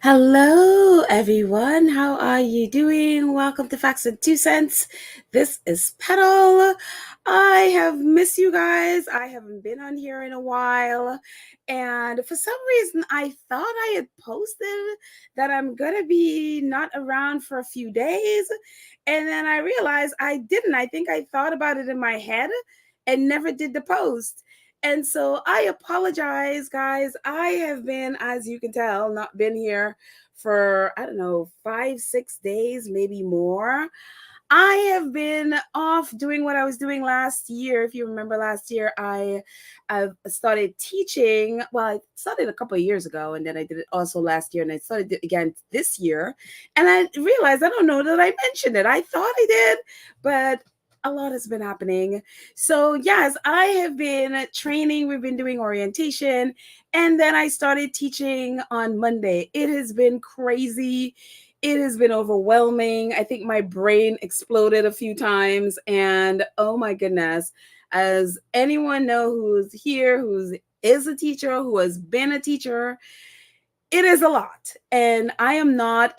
Hello, everyone. How are you doing? Welcome to Facts and Two Cents. This is Petal. I have missed you guys. I haven't been on here in a while. And for some reason, I thought I had posted that I'm going to be not around for a few days. And then I realized I didn't. I think I thought about it in my head and never did the post. And so I apologize, guys. I have been, as you can tell, not been here for, I don't know, 5, 6 days, maybe more. I have been off doing what I was doing last year. If you remember last year, I started teaching. Well, I started a couple of years ago, and then I did it also last year, and I started it again this year. And I realized, I don't know that I mentioned it. I thought I did, but a lot has been happening. So, yes, I have been training. We've been doing orientation, and then I started teaching on Monday. It has been crazy. It has been overwhelming. I think my brain exploded a few times. And oh my goodness, as anyone know who's here, who is a teacher, who has been a teacher, it is a lot. And I am not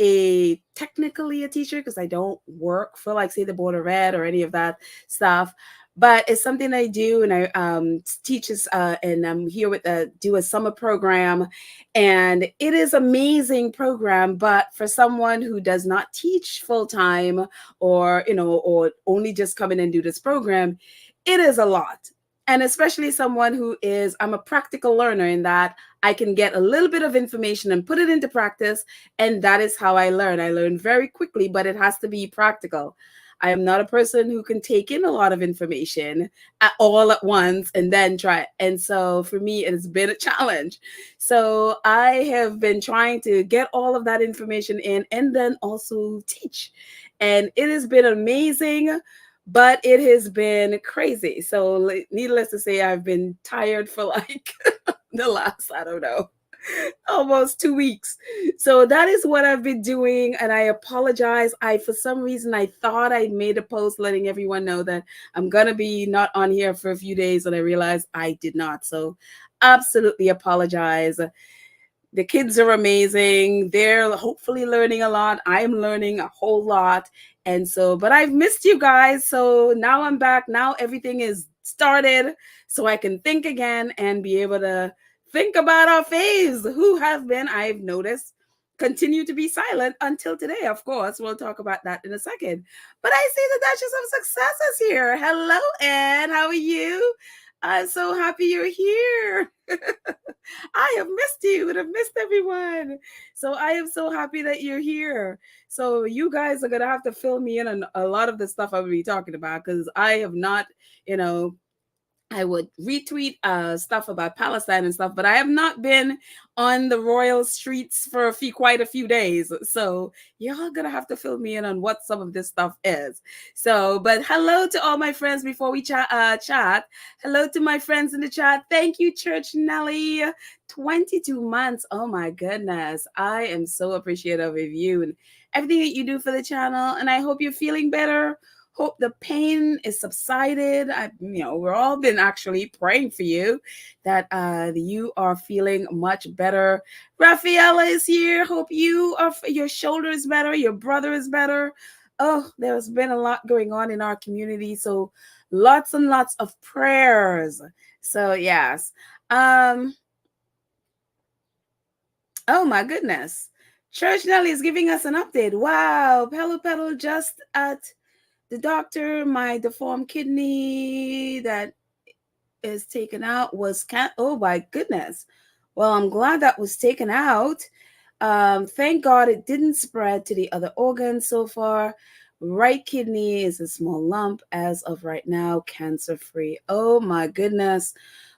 technically a teacher because I don't work for, like, say, the Board of Ed or any of that stuff. But it's something I do, and I teaches, and I'm here with do a summer program, and it is amazing program. But for someone who does not teach full time, or only just come in and do this program, it is a lot. And especially someone I'm a practical learner in that I can get a little bit of information and put it into practice. And that is how I learn. I learn very quickly, but it has to be practical. I am not a person who can take in a lot of information all at once and then try it. And so for me, it has been a challenge. So I have been trying to get all of that information in and then also teach. And it has been amazing, but it has been crazy. So needless to say, I've been tired for like the last, I don't know, almost 2 weeks. So that is what I've been doing. And I apologize. For some reason, I thought I made a post letting everyone know that I'm going to be not on here for a few days. And I realized I did not. So absolutely apologize. The kids are amazing. They're hopefully learning a lot. I'm learning a whole lot. And so, but I've missed you guys. So now I'm back. Now everything is started. So I can think again and be able to think about our faves who have been, I've noticed, continue to be silent until today. Of course, we'll talk about that in a second. But I see the Duchess of Success is here. Hello, Ed. How are you? I'm so happy you're here. I have missed you and I've missed everyone. So I am so happy that you're here. So you guys are going to have to fill me in on a lot of the stuff I will be talking about because I have not, you know, I would retweet stuff about Palestine and stuff, but I have not been on the royal streets for quite a few days. So y'all gonna have to fill me in on what some of this stuff is. So, but hello to all my friends before we chat. Hello to my friends in the chat. Thank you, Church Nelly. 22 months. Oh my goodness. I am so appreciative of you and everything that you do for the channel. And I hope you're feeling better. Hope the pain is subsided. We're all been actually praying for you that you are feeling much better. Rafaela is here. Hope your shoulder is better. Your brother is better. Oh, there's been a lot going on in our community. So lots and lots of prayers. So yes. Oh my goodness. Church Nelly is giving us an update. Wow. Pedal just at the doctor. My deformed kidney that is taken out was oh my goodness. Well, I'm glad that was taken out. Thank God it didn't spread to the other organs so far. Right kidney is a small lump as of right now, cancer free. Oh my goodness.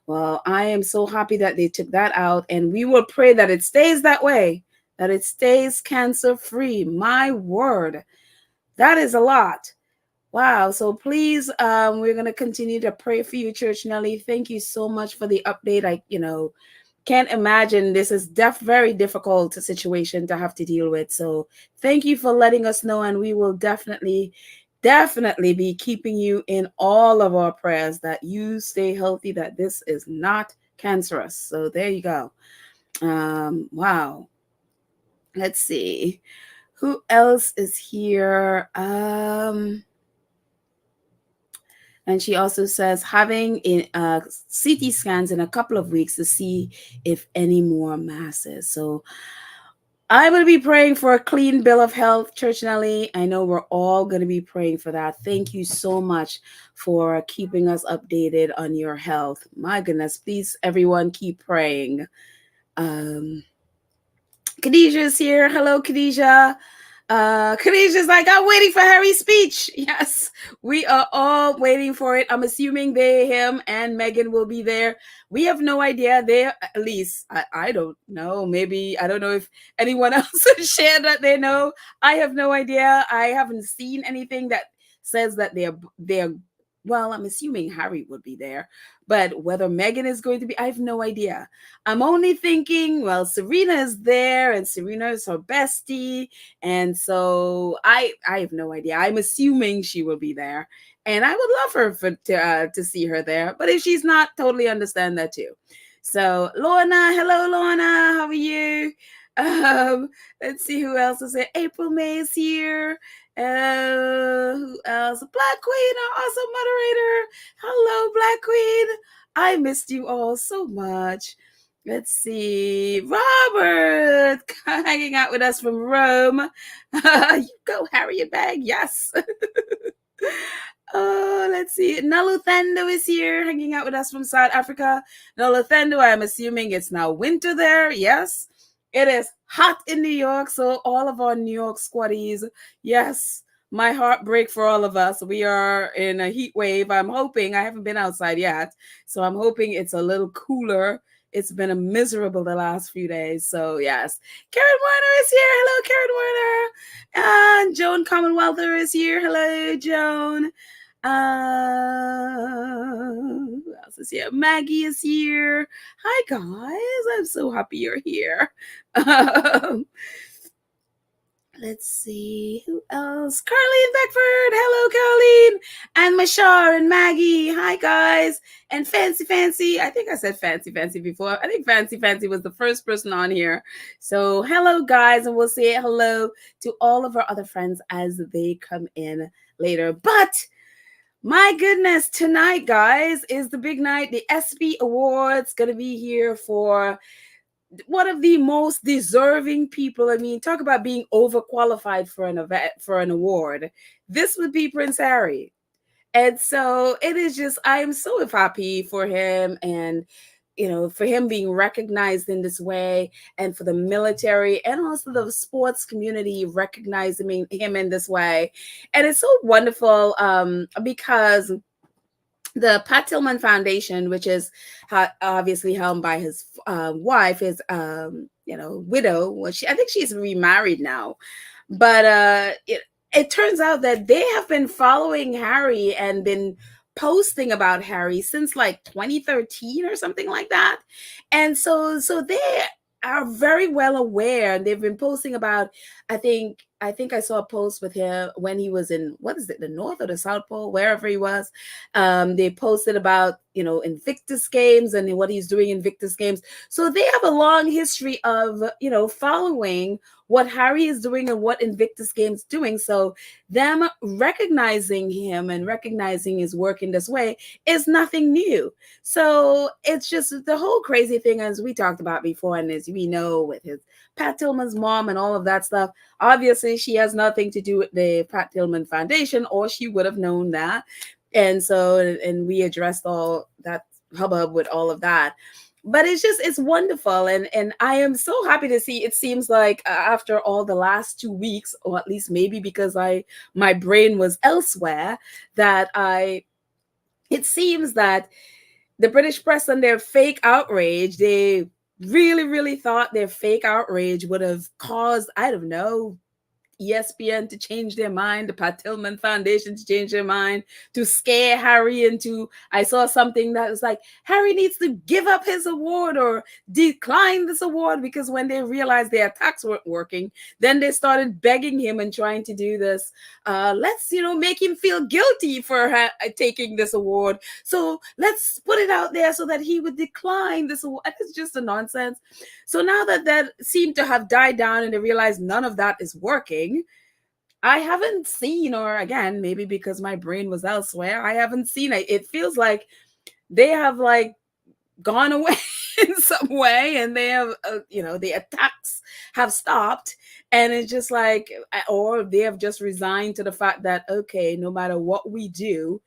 Well, I am so happy that they took that out, and we will pray that it stays that way, that it stays cancer free. My word, that is a lot. Wow. So please, we're going to continue to pray for you, Church Nelly. Thank you so much for the update. I can't imagine this is very difficult situation to have to deal with. So thank you for letting us know. And we will definitely be keeping you in all of our prayers that you stay healthy, that this is not cancerous. So there you go. Wow. Let's see. Who else is here? And she also says having CT scans in a couple of weeks to see if any more masses. So I'm going to be praying for a clean bill of health, Church Nelly. I know we're all going to be praying for that. Thank you so much for keeping us updated on your health. My goodness, please, everyone, keep praying. Khadijah's here. Hello, Khadijah. Khadijah's like, I'm waiting for Harry's speech. Yes, we are all waiting for it. I'm assuming him, and Meghan will be there. We have no idea. At least, I don't know. Maybe, I don't know if anyone else has shared that they know. I have no idea. I haven't seen anything that says that they're well, I'm assuming Harry would be there, but whether Meghan is going to be, I have no idea. I'm only thinking, well, Serena is there, and Serena is her bestie, and so I have no idea. I'm assuming she will be there, and I would love her to see her there. But if she's not, totally understand that too. So Lorna, hello Lorna, how are you? Let's see who else is here. April May is here. Who else? Black Queen, our awesome moderator. Hello, Black Queen. I missed you all so much. Let's see. Robert hanging out with us from Rome. You go, Harriet Bag. Yes. Oh, let's see. Naluthendo is here, hanging out with us from South Africa. Naluthendo, I'm assuming it's now winter there. Yes. It is hot in New York, so all of our New York squaddies, yes, my heart break for all of us. We are in a heat wave. I'm hoping, I haven't been outside yet, so I'm hoping it's a little cooler. It's been a miserable the last few days, so yes. Karen Warner is here. Hello, Karen Warner. And Joan Commonwealther is here. Hello, Joan. Who else is here? Maggie is here. Hi guys, I'm so happy you're here. Let's see who else. Carleen Beckford. Hello, Carleen. And Mashar and Maggie. Hi guys. And Fancy. I think I said Fancy before. I think Fancy was the first person on here. So hello guys, and we'll say hello to all of our other friends as they come in later. But my goodness, tonight, guys, is the big night. The ESPY Awards going to be here for one of the most deserving people. I mean, talk about being overqualified for an award. This would be Prince Harry. And so it is just, I am so happy for him, and for him being recognized in this way, and for the military and also the sports community recognizing him in this way. And it's so wonderful because the Pat Tillman Foundation, which is obviously helmed by his wife, his widow. I think she's remarried now, but it turns out that they have been following Harry and been posting about Harry since like 2013 or something like that. And so they are very well aware. They've been posting about, I think I saw a post with him when he was in, what is it, the North or the South Pole, wherever he was. They posted about, Invictus Games and what he's doing in Invictus Games. So they have a long history of, following what Harry is doing and what Invictus Games doing. So them recognizing him and recognizing his work in this way is nothing new. So it's just the whole crazy thing, as we talked about before, and as we know, with his Pat Tillman's mom and all of that stuff. Obviously, she has nothing to do with the Pat Tillman Foundation, or she would have known that. And so, and we addressed all that hubbub with all of that. But it's wonderful. And I am so happy to see, it seems like after all the last 2 weeks, or at least maybe because my brain was elsewhere, that it seems that the British press and their fake outrage, they really, really thought their fake outrage would have caused, I don't know, ESPN to change their mind, the Pat Tillman Foundation to change their mind, to scare Harry into, I saw something that was like, Harry needs to give up his award or decline this award, because when they realized their attacks weren't working, then they started begging him and trying to do this. Let's, make him feel guilty for taking this award. So let's put it out there so that he would decline this award. It's just a nonsense. So now that seemed to have died down and they realized none of that is working, I haven't seen, or again, maybe because my brain was elsewhere, I haven't seen it. It feels like they have gone away in some way, and they have, the attacks have stopped, and it's just or they have just resigned to the fact that, okay, no matter what we do,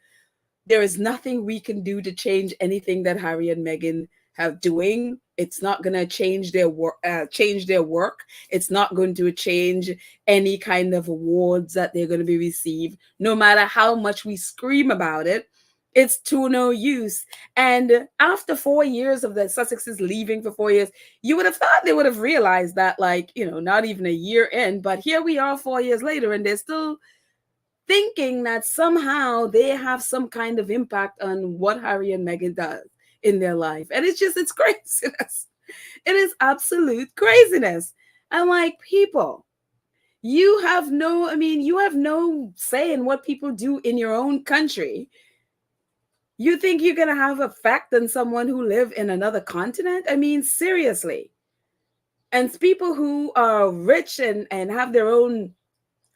there is nothing we can do to change anything that Harry and Meghan have doing. It's not going to change their work. It's not going to change any kind of awards that they're going to be received. No matter how much we scream about it, it's to no use. And after 4 years of the Sussexes leaving for 4 years, you would have thought they would have realized that, not even a year in, but here we are 4 years later, and they're still thinking that somehow they have some kind of impact on what Harry and Meghan does in their life. And it's craziness. It is absolute craziness. I'm like, people, you have no say in what people do in your own country. You think you're going to have effect on someone who live in another continent? I mean, seriously. And people who are rich and have their own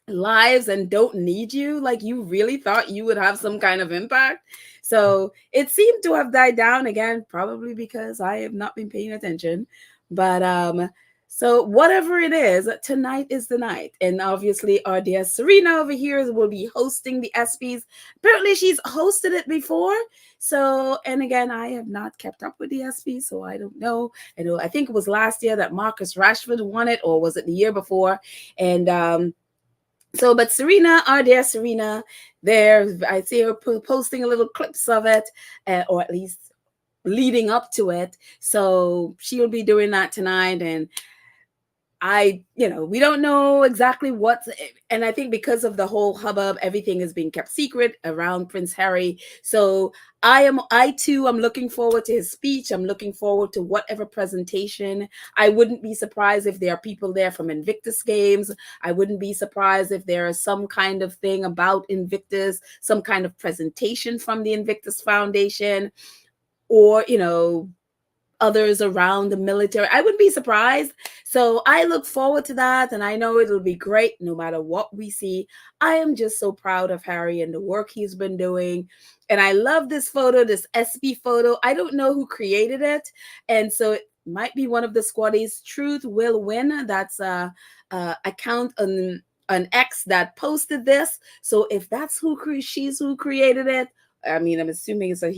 lives and don't need you, you really thought you would have some kind of impact? So it seemed to have died down again, probably because I have not been paying attention. But so whatever it is, tonight is the night. And obviously our dear Serena over here will be hosting the ESPYs. Apparently she's hosted it before. So, and again, I have not kept up with the ESPYs, so I don't know. I think it was last year that Marcus Rashford won it, or was it the year before? And but Serena, our dear Serena, I see her posting a little clips of it, or at least leading up to it. So she'll be doing that tonight. And we don't know exactly and I think because of the whole hubbub, everything is being kept secret around Prince Harry. So I too am looking forward to his speech. I'm looking forward to whatever presentation. I wouldn't be surprised if there are people there from Invictus Games. I wouldn't be surprised if there is some kind of thing about Invictus, some kind of presentation from the Invictus Foundation, or, others around the military. I wouldn't be surprised. So I look forward to that, and I know it'll be great no matter what we see. I am just so proud of Harry and the work he's been doing. And I love this photo, this ESPY photo. I don't know who created it, and so it might be one of the squaddies. Truth will win. That's a account on X that posted this. So if that's she's who created it, I mean, I'm assuming it's a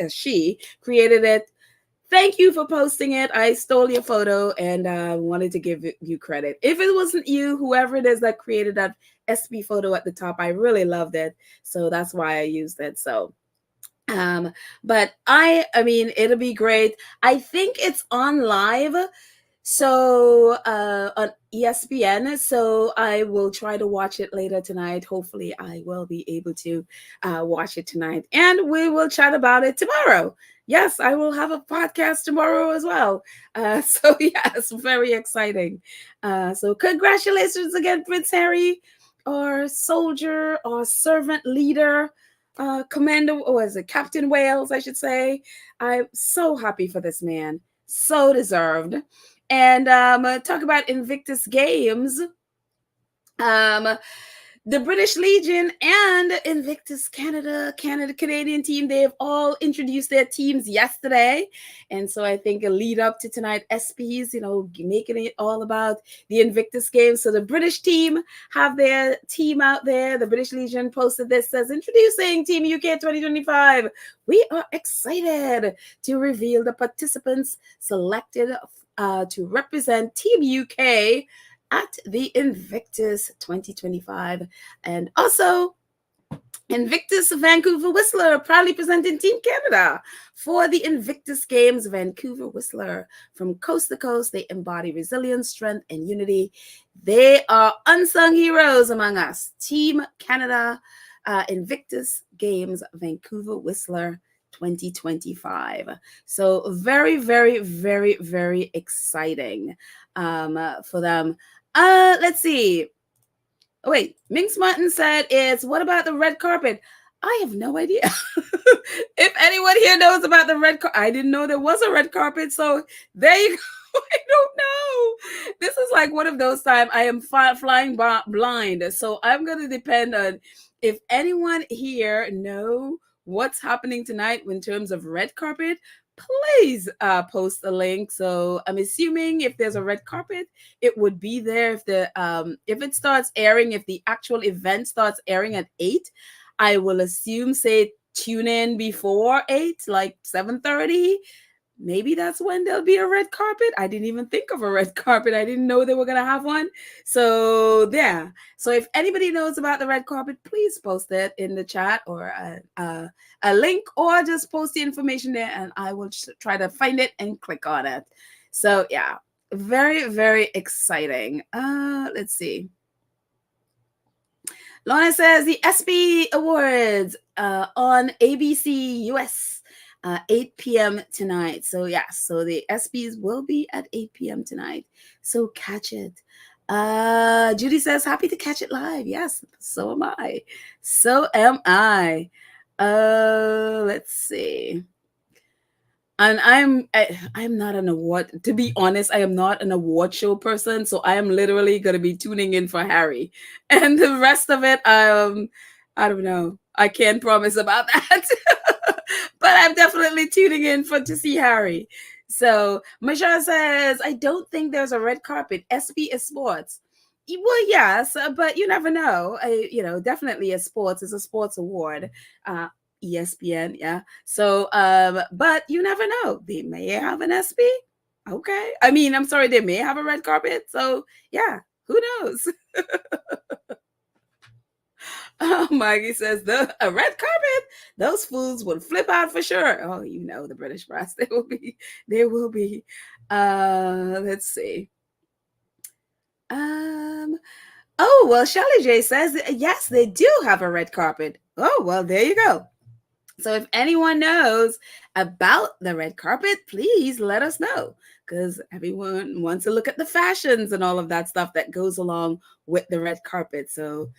she created it. Thank you for posting it. I stole your photo and wanted to give you credit. If it wasn't you, whoever it is that created that ESPY photo at the top, I really loved it. So that's why I used it. So, but I mean, it'll be great. I think it's on live. So on ESPN, so I will try to watch it later tonight. Hopefully I will be able to watch it tonight, and we will chat about it tomorrow. Yes, I will have a podcast tomorrow as well. So yes, very exciting. So congratulations again, Prince Harry, our soldier, our servant leader, Commander, or is it Captain Wales, I should say. I'm so happy for this man. So deserved. And talk about Invictus Games. The British Legion and Invictus Canadian team, they've all introduced their teams yesterday. And so I think a lead up to tonight, ESPYs, making it all about the Invictus Games. So the British team have their team out there. The British Legion posted this, says, introducing Team UK 2025. We are excited to reveal the participants selected to represent Team UK at the Invictus 2025. And also, Invictus Vancouver Whistler, proudly presenting Team Canada for the Invictus Games. Vancouver Whistler, from coast to coast, they embody resilience, strength, and unity. They are unsung heroes among us. Team Canada, Invictus Games, Vancouver Whistler 2025. So very, very, very, very exciting for them. Let's see. Oh, wait, Minx Martin said what about the red carpet? I have no idea. If anyone here knows about the red carpet, I didn't know there was a red carpet. So there you go. I don't know. This is like one of those times I am flying blind. So I'm going to depend on if anyone here know what's happening tonight in terms of red carpet. Please post a link. So I'm assuming if there's a red carpet, it would be there if it starts airing, if the actual event starts airing at 8, I will assume say tune in before 8, like 7:30. Maybe that's when there'll be a red carpet. I didn't even think of a red carpet. I didn't know they were gonna have one. So yeah. So if anybody knows about the red carpet, please post it in the chat or a link, or just post the information there, and I will try to find it and click on it. So yeah, very, very exciting. Let's see. Lorna says the ESPY Awards on ABC US 8 p.m. tonight. So yeah, so the ESPYs will be at 8 p.m. tonight. So catch it. Judy says happy to catch it live. Yes, so am I. So am I. Let's see. And I'm not an award, to be honest, I am not an award show person, so I am literally going to be tuning in for Harry, and the rest of it I don't know, I can't promise about that. But I'm definitely tuning in to see Harry. So Michelle says I don't think there's a red carpet. ESPY is sports. Well, yes, but you never know. Definitely a sports award. ESPN, yeah. So, but you never know. They may have an ESPY. Okay. I mean, I'm sorry, they may have a red carpet. So, yeah, who knows? Oh, Maggie says a red carpet. Those fools would flip out for sure. Oh, the British press. They will be. They will be. Let's see. Oh, well, Shelly J says yes, they do have a red carpet. Oh, well, there you go. So if anyone knows about the red carpet, please let us know, because everyone wants to look at the fashions and all of that stuff that goes along with the red carpet. So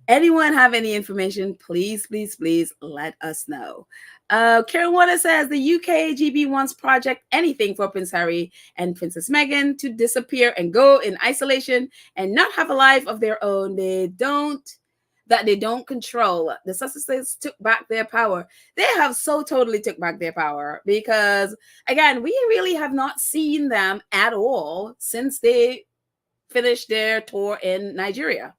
anyone have any information, please, please, please let us know. Karen Warner says the UKGB wants Project Anything for Prince Harry and Princess Meghan to disappear and go in isolation and not have a life of their own. They don't control. The Sussexes took back their power. They have so totally took back their power, because again, we really have not seen them at all since they finished their tour in Nigeria.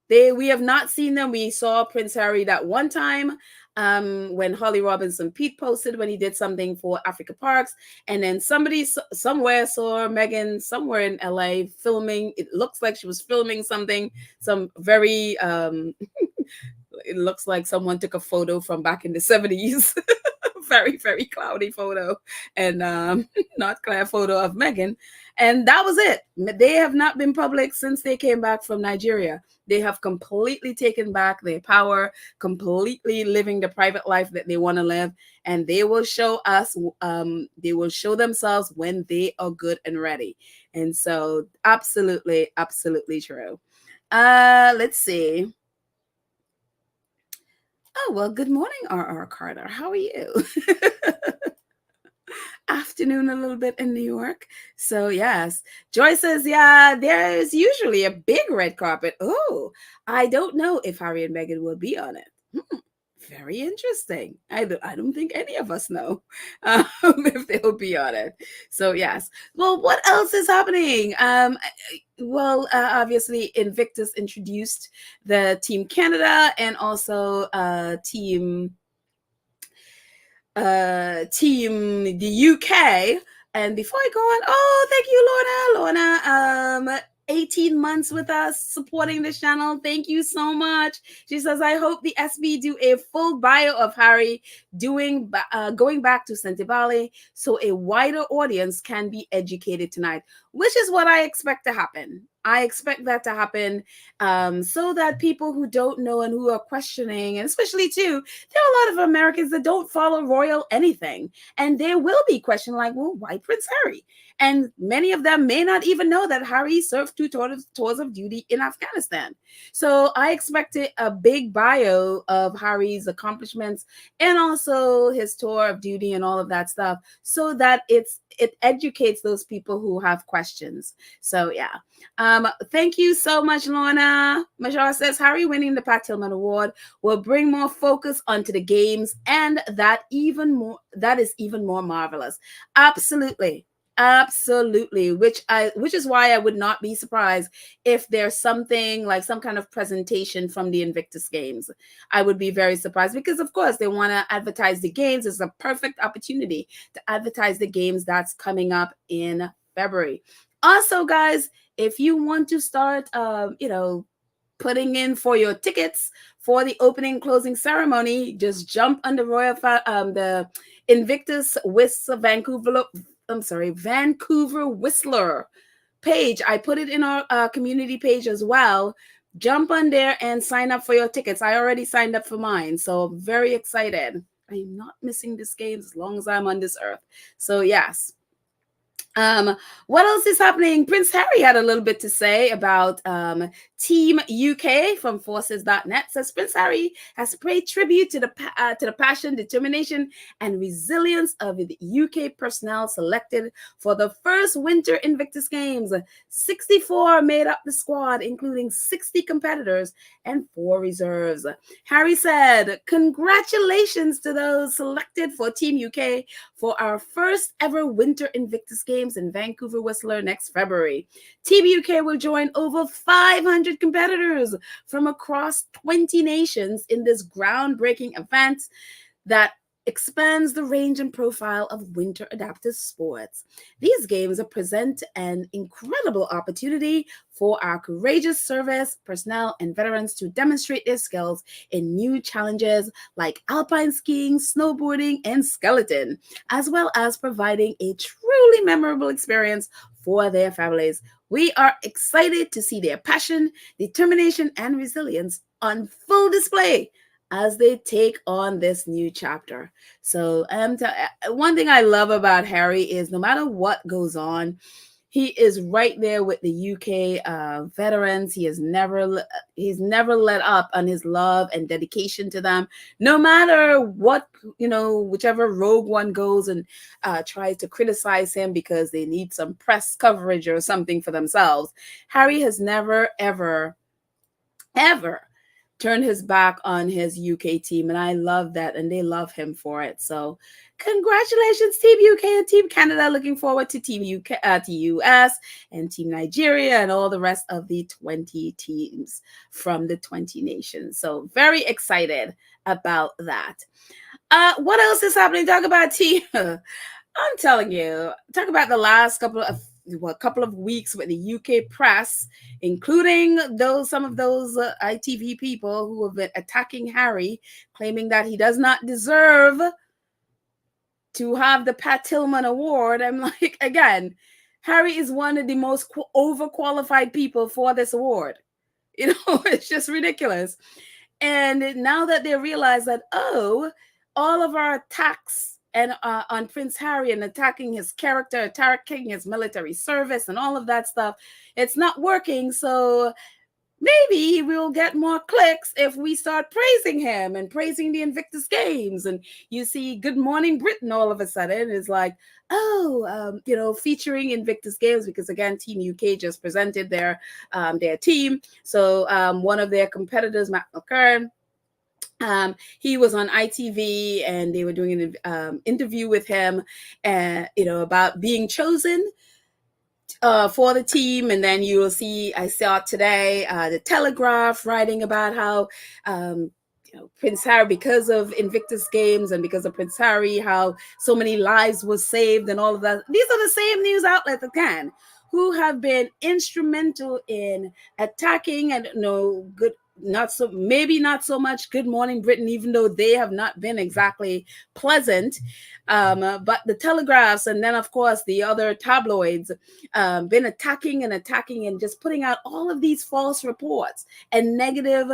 We have not seen them. We saw Prince Harry that one time when Holly Robinson Pete posted when he did something for Africa Parks, and then somebody somewhere saw Meghan somewhere in LA filming. It looks like she was filming something, some very it looks like someone took a photo from back in the 70s. Very, very cloudy photo, and not clear photo of Meghan. And that was it. They have not been public since they came back from Nigeria. They have completely taken back their power, completely living the private life that they want to live. And they will show us, they will show themselves when they are good and ready. And so absolutely, absolutely true. Let's see. Oh, well, good morning, R.R. Carter. How are you? Afternoon a little bit in New York. So yes, Joy says, yeah, there's usually a big red carpet. Oh, I don't know if Harry and Meghan will be on it. Very interesting. I don't think any of us know if they'll be on it. So yes. Well, what else is happening? Obviously Invictus introduced the Team Canada and also Team the UK. And before I go on, oh, thank you, Lorna. 18 months with us supporting the channel. Thank you so much. She says, I hope the SB do a full bio of Harry going back to Santibale so a wider audience can be educated tonight, which is what I expect to happen. I expect that to happen so that people who don't know and who are questioning, and especially too, there are a lot of Americans that don't follow royal anything, and they will be questioning like, well, why Prince Harry? And many of them may not even know that Harry served 2 tours of duty in Afghanistan. So I expected a big bio of Harry's accomplishments and also his tour of duty and all of that stuff, so that it educates those people who have questions. So yeah. Thank you so much, Lorna. Majora says Harry winning the Pat Tillman Award will bring more focus onto the games, and that is even more marvelous. Absolutely. Absolutely, which is why I would not be surprised if there's something like some kind of presentation from the Invictus Games. I would be very surprised because, of course, they want to advertise the games. It's a perfect opportunity to advertise the games that's coming up in February. Also, guys, if you want to start, putting in for your tickets for the opening closing ceremony, just jump on the the Invictus Vancouver Whistler page. I put it in our community page as well. Jump on there and sign up for your tickets. I already signed up for mine, so I'm very excited. I am not missing this game as long as I'm on this earth. So yes. What else is happening? Prince Harry had a little bit to say about Team UK from forces.net. Says Prince Harry has paid tribute to the passion, determination, and resilience of the UK personnel selected for the first Winter Invictus Games. 64 made up the squad, including 60 competitors and 4 reserves. Harry said, "Congratulations to those selected for Team UK for our first ever Winter Invictus Games in Vancouver Whistler next February. Team UK will join over 500 competitors from across 20 nations in this groundbreaking event that expands the range and profile of winter adaptive sports. These games present an incredible opportunity for our courageous service personnel and veterans to demonstrate their skills in new challenges like alpine skiing, snowboarding, and skeleton, as well as providing a truly memorable experience for their families. We are excited to see their passion, determination, and resilience on full display as they take on this new chapter." So one thing I love about Harry is no matter what goes on, he is right there with the UK veterans. He's never let up on his love and dedication to them, no matter what, whichever rogue one goes and tries to criticize him because they need some press coverage or something for themselves. Harry has never, ever turned his back on his UK team, and I love that, and they love him for it. So congratulations, Team UK and Team Canada. Looking forward to Team UK, to US, and Team Nigeria, and all the rest of the 20 teams from the 20 nations. So very excited about that. What else is happening? Talk about team. I'm telling you, talk about the last couple of weeks with the UK press, including some of those ITV people who have been attacking Harry, claiming that he does not deserve to have the Pat Tillman Award. I'm like, again, Harry is one of the most overqualified people for this award. It's just ridiculous. And now that they realize that, all of our attacks and on Prince Harry and attacking his character, attacking his military service and all of that stuff, it's not working. So maybe we'll get more clicks if we start praising him and praising the Invictus Games. And you see Good Morning Britain all of a sudden is like, featuring Invictus Games, because again, Team UK just presented their team. So one of their competitors, Matt McCurn, he was on ITV and they were doing an interview with him, about being chosen for the team. And then you will see, I saw today, the Telegraph writing about how, Prince Harry, because of Invictus Games and because of Prince Harry, how so many lives were saved and all of that. These are the same news outlets again who have been instrumental in attacking and good, not so, maybe not so much Good Morning Britain, even though they have not been exactly pleasant, but the Telegraphs, and then of course the other tabloids, been attacking and just putting out all of these false reports and negative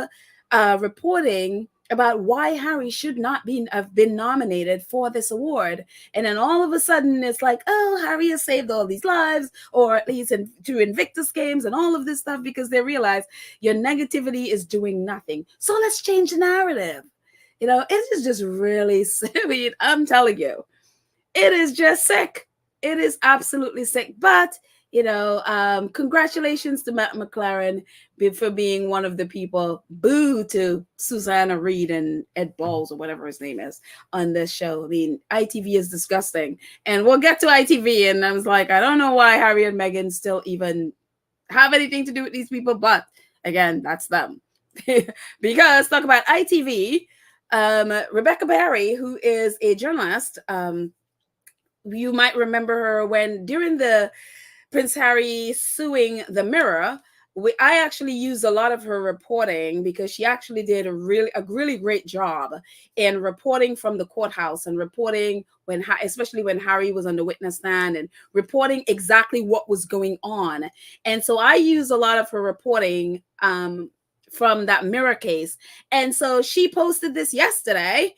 reporting about why Harry should not have been nominated for this award. And then all of a sudden it's like, oh, Harry has saved all these lives, or at least through Invictus Games and all of this stuff, because they realize your negativity is doing nothing. So let's change the narrative. It is just really, I mean, I'm telling you, it is just sick. It is absolutely sick. But congratulations to Matt McLaren for being one of the people, boo to Susanna Reid and Ed Balls, or whatever his name is, on this show. I mean, ITV is disgusting. And we'll get to ITV. And I was like, I don't know why Harry and Meghan still even have anything to do with these people. But again, that's them. Because talk about ITV, Rebecca Barry, who is a journalist, you might remember her when during the Prince Harry suing the Mirror, I actually used a lot of her reporting because she actually did a really great job in reporting from the courthouse and reporting especially when Harry was on the witness stand, and reporting exactly what was going on. And so I used a lot of her reporting from that Mirror case. And so she posted this yesterday,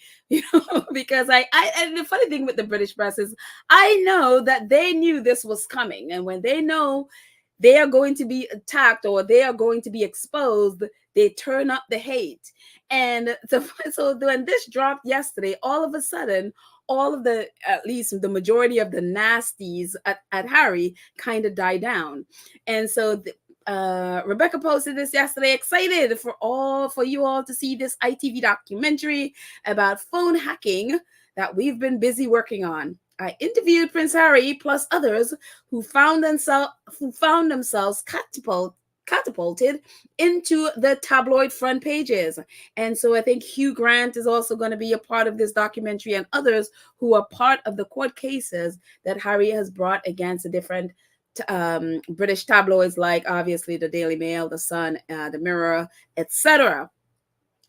because and the funny thing with the British press is I know that they knew this was coming. And when they know they are going to be attacked or they are going to be exposed, they turn up the hate. And so when this dropped yesterday, all of a sudden, all of at least the majority of the nasties at Harry kind of died down. And so Rebecca posted this yesterday, excited for you all to see this ITV documentary about phone hacking that we've been busy working on. I interviewed Prince Harry plus others who found themselves catapulted into the tabloid front pages. And so I think Hugh Grant is also going to be a part of this documentary, and others who are part of the court cases that Harry has brought against the different British tabloids, like obviously the Daily Mail, the Sun, the Mirror, etc.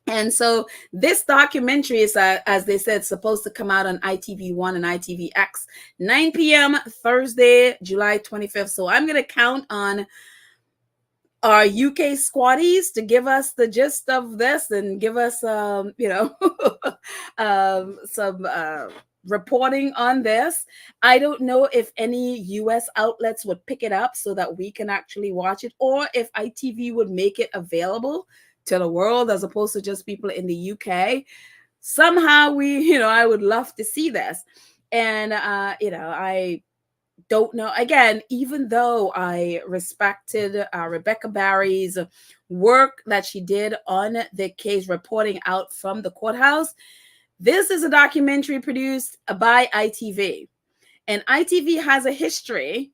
And so this documentary is, as they said, supposed to come out on ITV1 and ITVX, 9 p.m. Thursday, July 25th. So I'm going to count on our UK squaddies to give us the gist of this and give us, some reporting on this. I don't know if any US outlets would pick it up so that we can actually watch it, or if ITV would make it available to the world as opposed to just people in the UK. Somehow I would love to see this. And, I don't know. Again, even though I respected Rebecca Barry's work that she did on the case, reporting out from the courthouse, this is a documentary produced by ITV. And ITV has a history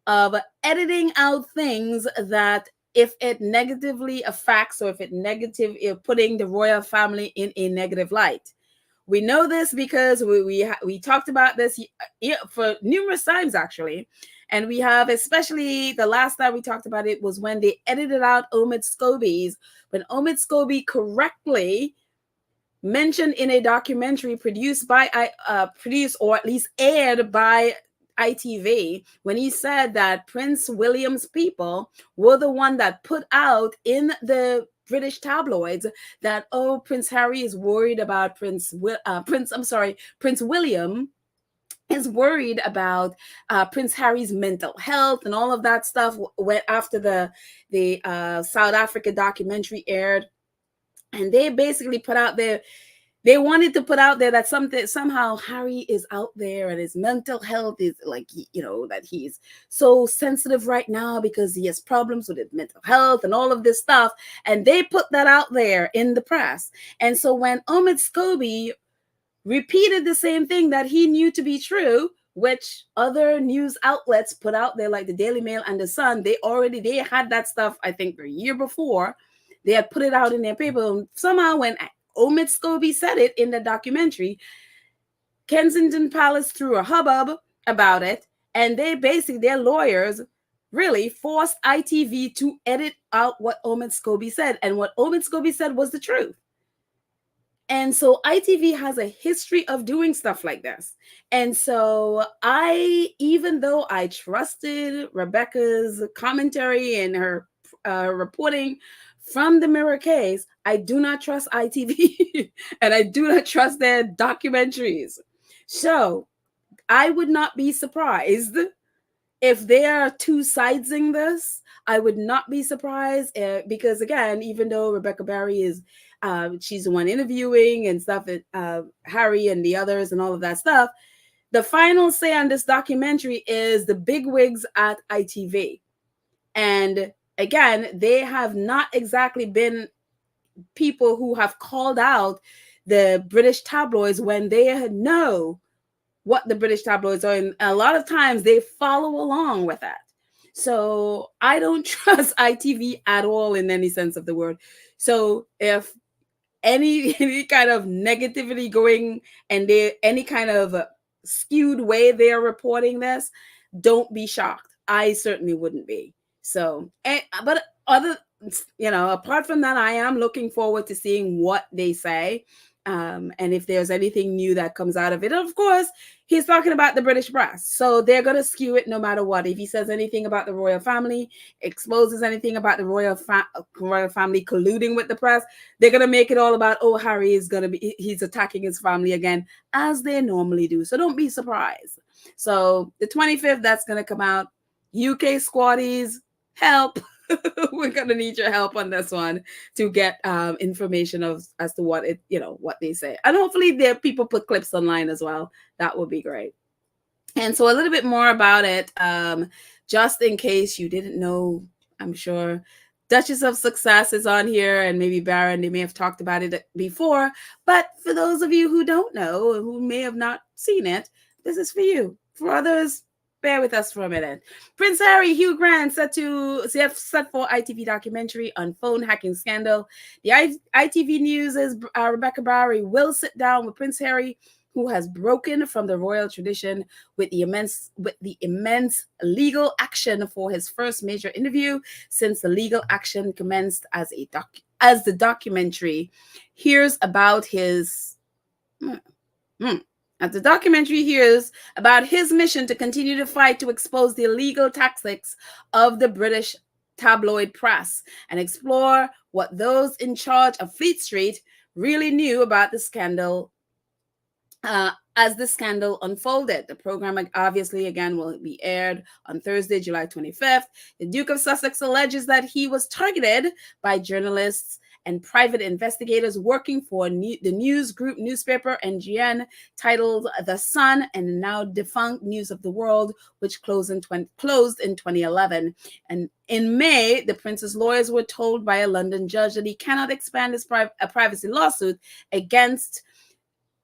of editing out things that, if it negatively affects, or if putting the royal family in a negative light. We know this because we talked about this for numerous times, actually. And we have, especially the last time we talked about it was when they edited out Omid Scobie's, when Omid Scobie correctly mentioned in a documentary produced or at least aired by ITV, when he said that Prince William's people were the one that put out in the British tabloids that, oh, Prince Harry is worried about Prince William is worried about Prince Harry's mental health and all of that stuff. Went after the South Africa documentary aired, and they basically put out there. They wanted to put out there that somehow Harry is out there and his mental health is like, that he's so sensitive right now because he has problems with his mental health and all of this stuff. And they put that out there in the press. And so when Omid Scobie repeated the same thing that he knew to be true, which other news outlets put out there, like the Daily Mail and the Sun, they had that stuff, I think, a year before. They had put it out in their paper. And somehow when Omid Scobie said it in the documentary, Kensington Palace threw a hubbub about it, and their lawyers really forced ITV to edit out what Omid Scobie said. And what Omid Scobie said was the truth. And so ITV has a history of doing stuff like this. And so even though I trusted Rebecca's commentary and her reporting from the Mirror case, I do not trust ITV and I do not trust their documentaries. So I would not be surprised if there are two sides in this. I would not be surprised because, again, even though Rebecca Barry is, she's the one interviewing and stuff, Harry and the others and all of that stuff, the final say on this documentary is the bigwigs at ITV. And again, they have not exactly been people who have called out the British tabloids when they know what the British tabloids are. And a lot of times they follow along with that. So I don't trust ITV at all in any sense of the word. So if any kind of negativity going and any kind of skewed way they're reporting this, don't be shocked. I certainly wouldn't be. So, but apart from that, I am looking forward to seeing what they say. And if there's anything new that comes out of it. Of course, he's talking about the British press, so they're going to skew it no matter what. If he says anything about the royal family, exposes anything about the royal family colluding with the press, they're going to make it all about, oh, Harry is going to be, he's attacking his family again, as they normally do. So don't be surprised. So the 25th, that's going to come out. UK squaddies, help. We're gonna need your help on this one to get information as to what what they say, and hopefully there people put clips online as well. That would be great. And so a little bit more about it, just in case you didn't know. I'm sure Duchess of Success is on here, and maybe Baron, they may have talked about it before, but for those of you who don't know, who may have not seen it, this is for you. For others, bear with us for a minute. Prince Harry, Hugh Grant set for ITV documentary on phone hacking scandal. The ITV News is Rebecca Barry will sit down with Prince Harry, who has broken from the royal tradition with the immense legal action for his first major interview since the legal action commenced as the documentary hears about his. As the documentary hears about his mission to continue to fight to expose the illegal tactics of the British tabloid press and explore what those in charge of Fleet Street really knew about the scandal as the scandal unfolded. The program obviously again will be aired on Thursday, July 25th. The Duke of Sussex alleges that he was targeted by journalists and private investigators working for the news group newspaper NGN titled The Sun and now defunct News of the World, which closed in 2011. And in May, the prince's lawyers were told by a London judge that he cannot expand his privacy lawsuit against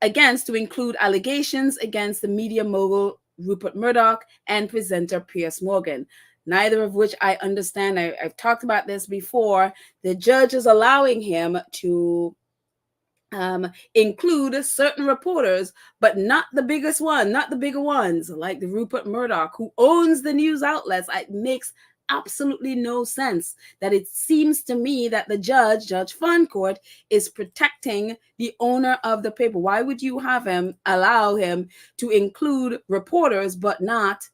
to include allegations against the media mogul Rupert Murdoch and presenter Piers Morgan, neither of which I understand. I've talked about this before. The judge is allowing him to include certain reporters, but not the biggest one, not the bigger ones, like the Rupert Murdoch, who owns the news outlets. It makes absolutely no sense that it seems to me that the Judge Fancourt, is protecting the owner of the paper. Why would you allow him to include reporters, but not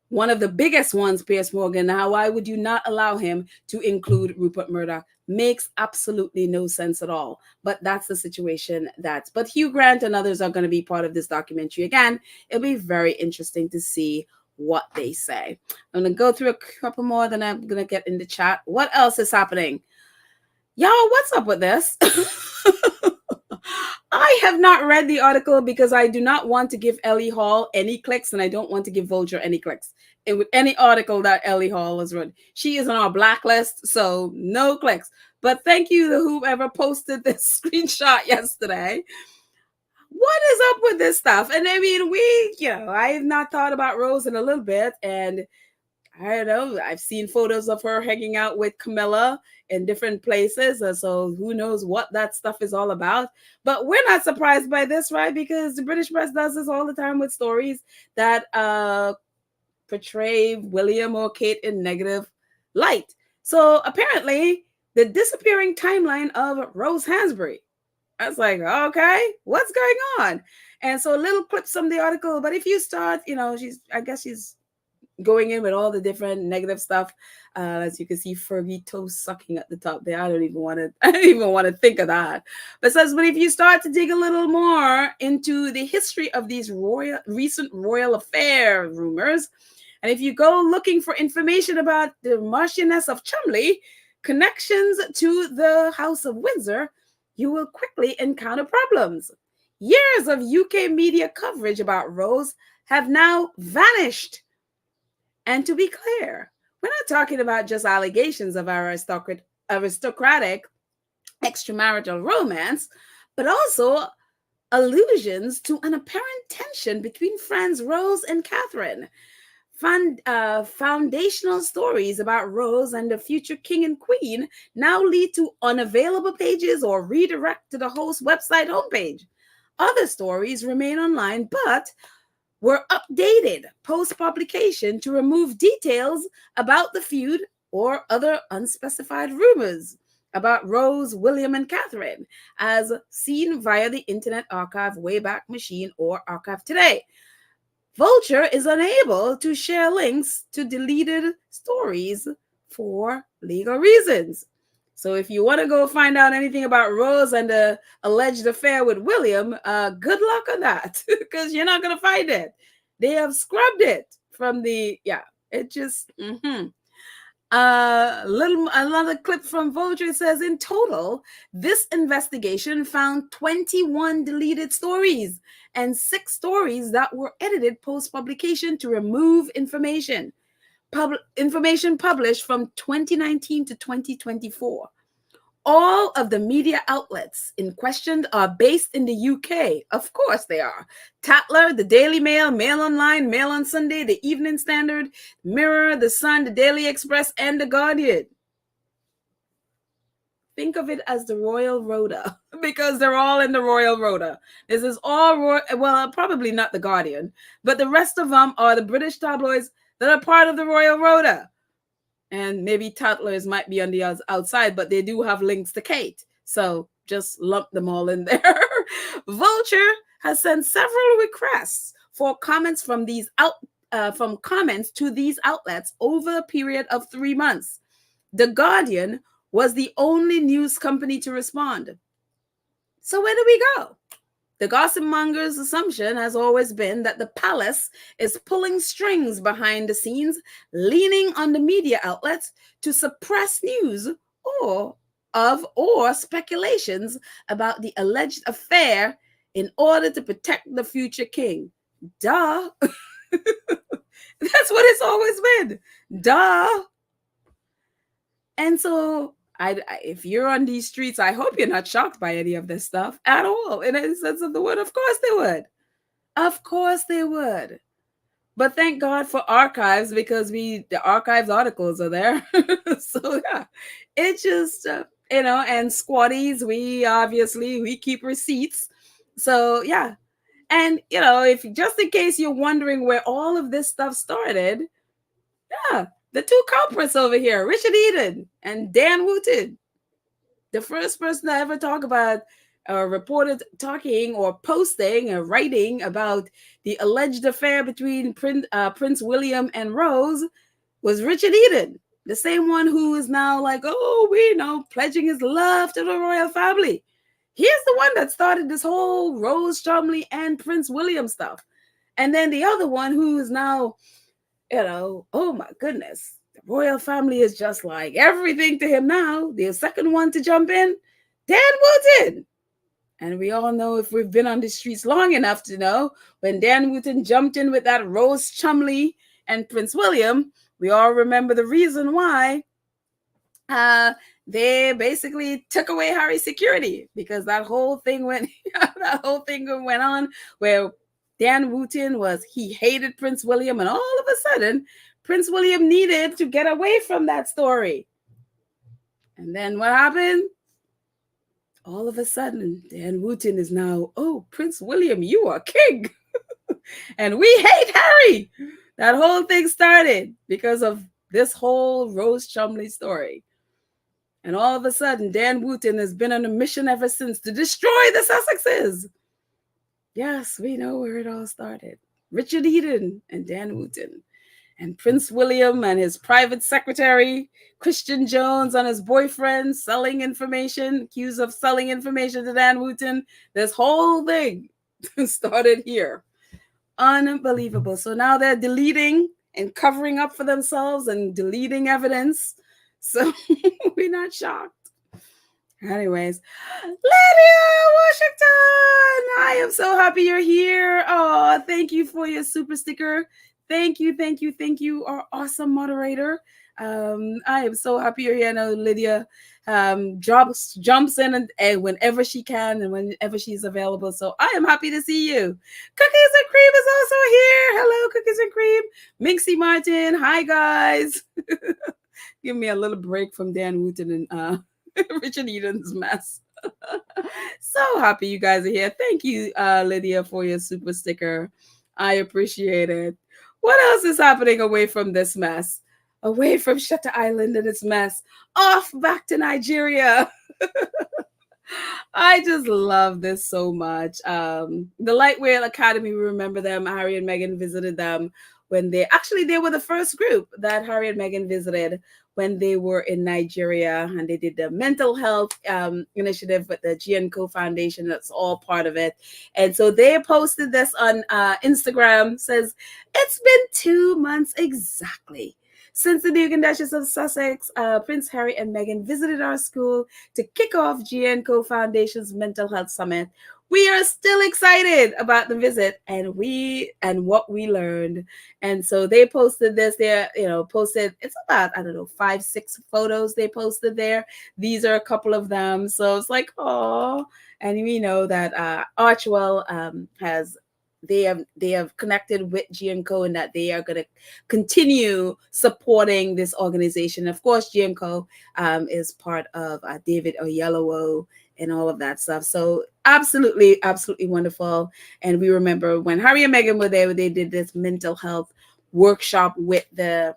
one of the biggest ones, Piers Morgan? Now, why would you not allow him to include Rupert Murdoch? Makes absolutely no sense at all. But that's the situation but Hugh Grant and others are going to be part of this documentary. Again, it'll be very interesting to see what they say. I'm going to go through a couple more, then I'm going to get in the chat. What else is happening? Y'all, what's up with this? I have not read the article because I do not want to give Ellie Hall any clicks, and I don't want to give Vulture any clicks. With any article that Ellie Hall has read, she is on our blacklist, so no clicks. But thank you to whoever posted this screenshot yesterday. What is up with this stuff? And I mean, I have not thought about Rose in a little bit, and I don't know, I've seen photos of her hanging out with Camilla in different places, so who knows what that stuff is all about. But we're not surprised by this, right? Because the British press does this all the time with stories that portray William or Kate in negative light. So apparently, the disappearing timeline of Rose Hansbury. I was like, okay, what's going on? And so little clips from the article. But if you start, I guess she's going in with all the different negative stuff. As you can see, Fergie toe sucking at the top there. I don't even want to think of that. But if you start to dig a little more into the history of these recent royal affair rumors, and if you go looking for information about the Marchioness of Cholmondeley, connections to the House of Windsor, you will quickly encounter problems. Years of UK media coverage about Rose have now vanished. And to be clear, we're not talking about just allegations of aristocratic extramarital romance, but also allusions to an apparent tension between friends Rose and Catherine. Foundational stories about Rose and the future king and queen now lead to unavailable pages or redirect to the host's website homepage. Other stories remain online, but were updated post-publication to remove details about the feud or other unspecified rumors about Rose, William, and Catherine, as seen via the Internet Archive Wayback Machine or Archive Today. Vulture is unable to share links to deleted stories for legal reasons. So if you want to go find out anything about Rose and the alleged affair with William, good luck on that, because you're not going to find it. They have scrubbed it from it just, another clip from Vulture says, in total, this investigation found 21 deleted stories and 6 stories that were edited post-publication to remove information. Information published from 2019 to 2024. All of the media outlets in question are based in the UK. Of course they are. Tatler, the Daily Mail, Mail Online, Mail on Sunday, the Evening Standard, Mirror, the Sun, the Daily Express, and the Guardian. Think of it as the Royal Rota, because they're all in the Royal Rota. This is all, probably not the Guardian, but the rest of them are the British tabloids that are part of the Royal Rota. And maybe Tattlers might be on the outside, but they do have links to Kate. So just lump them all in there. Vulture has sent several requests for comments from comments to these outlets over a period of 3 months. The Guardian was the only news company to respond. So where do we go? The gossip monger's assumption has always been that the palace is pulling strings behind the scenes, leaning on the media outlets to suppress news or speculations about the alleged affair in order to protect the future king. Duh. That's what it's always been. Duh. And so if you're on these streets, I hope you're not shocked by any of this stuff at all. In any sense of the word, of course they would. Of course they would. But thank God for archives, because the archives articles are there. So yeah, it just, and squatties, we keep receipts. So yeah. And, if just in case you're wondering where all of this stuff started, yeah, the 2 culprits over here, Richard Eden and Dan Wooten, the first person to ever talk about reported talking or posting or writing about the alleged affair between Prince William and Rose was Richard Eden, the same one who is now like, pledging his love to the royal family. He's the one that started this whole Rose Cholmondeley and Prince William stuff. And then the other one who is now, oh my goodness, the royal family is just like everything to him now. The second one to jump in, Dan Wooten. And we all know, if we've been on the streets long enough to know, when Dan Wooten jumped in with that Rose Cholmondeley and Prince William, we all remember the reason why they basically took away Harry's security, because that whole thing went on where Dan Wooten he hated Prince William, and all of a sudden Prince William needed to get away from that story. And then what happened? All of a sudden, Dan Wooten is now, Prince William, you are king. And we hate Harry. That whole thing started because of this whole Rose Chumley story. And all of a sudden, Dan Wooten has been on a mission ever since to destroy the Sussexes. Yes, we know where it all started. Richard Eden and Dan Wooten. And Prince William and his private secretary, Christian Jones, and his boyfriend selling information, accused of selling information to Dan Wooten. This whole thing started here. Unbelievable. So now they're deleting and covering up for themselves and deleting evidence. So we're not shocked. Anyways, Lydia Washington, I am so happy you're here. Oh, thank you for your super sticker. Thank you, our awesome moderator. I am so happy you're here. I know Lydia jumps in and whenever she can and whenever she's available. So I am happy to see you. Cookies and Cream is also here. Hello, Cookies and Cream. Minxie Martin. Hi, guys. Give me a little break from Dan Wooten and Richard Eden's mess. So happy you guys are here. Thank you, Lydia, for your super sticker. I appreciate it. What else is happening away from this mess? Away from Shutter Island and its mess. Off back to Nigeria. I just love this so much. The Light Whale Academy, we remember them. Harry and Meghan visited them when they were the first group that Harry and Meghan visited when they were in Nigeria, and they did the mental health initiative with the GNCO Foundation. That's all part of it. And so they posted this on Instagram, says, it's been 2 months exactly since the Duke and Duchess of Sussex, Prince Harry and Meghan visited our school to kick off GNCO Foundation's Mental Health Summit. We are still excited about the visit and what we learned. And so they posted this there, it's about, 5-6 photos they posted there. These are a couple of them. So it's like, oh, and we know that Archwell they have connected with GNCO and that they are going to continue supporting this organization. Of course, GNCO is part of David Oyelowo and all of that stuff. So absolutely wonderful. And we remember when Harry and Meghan were there, they did this mental health workshop with the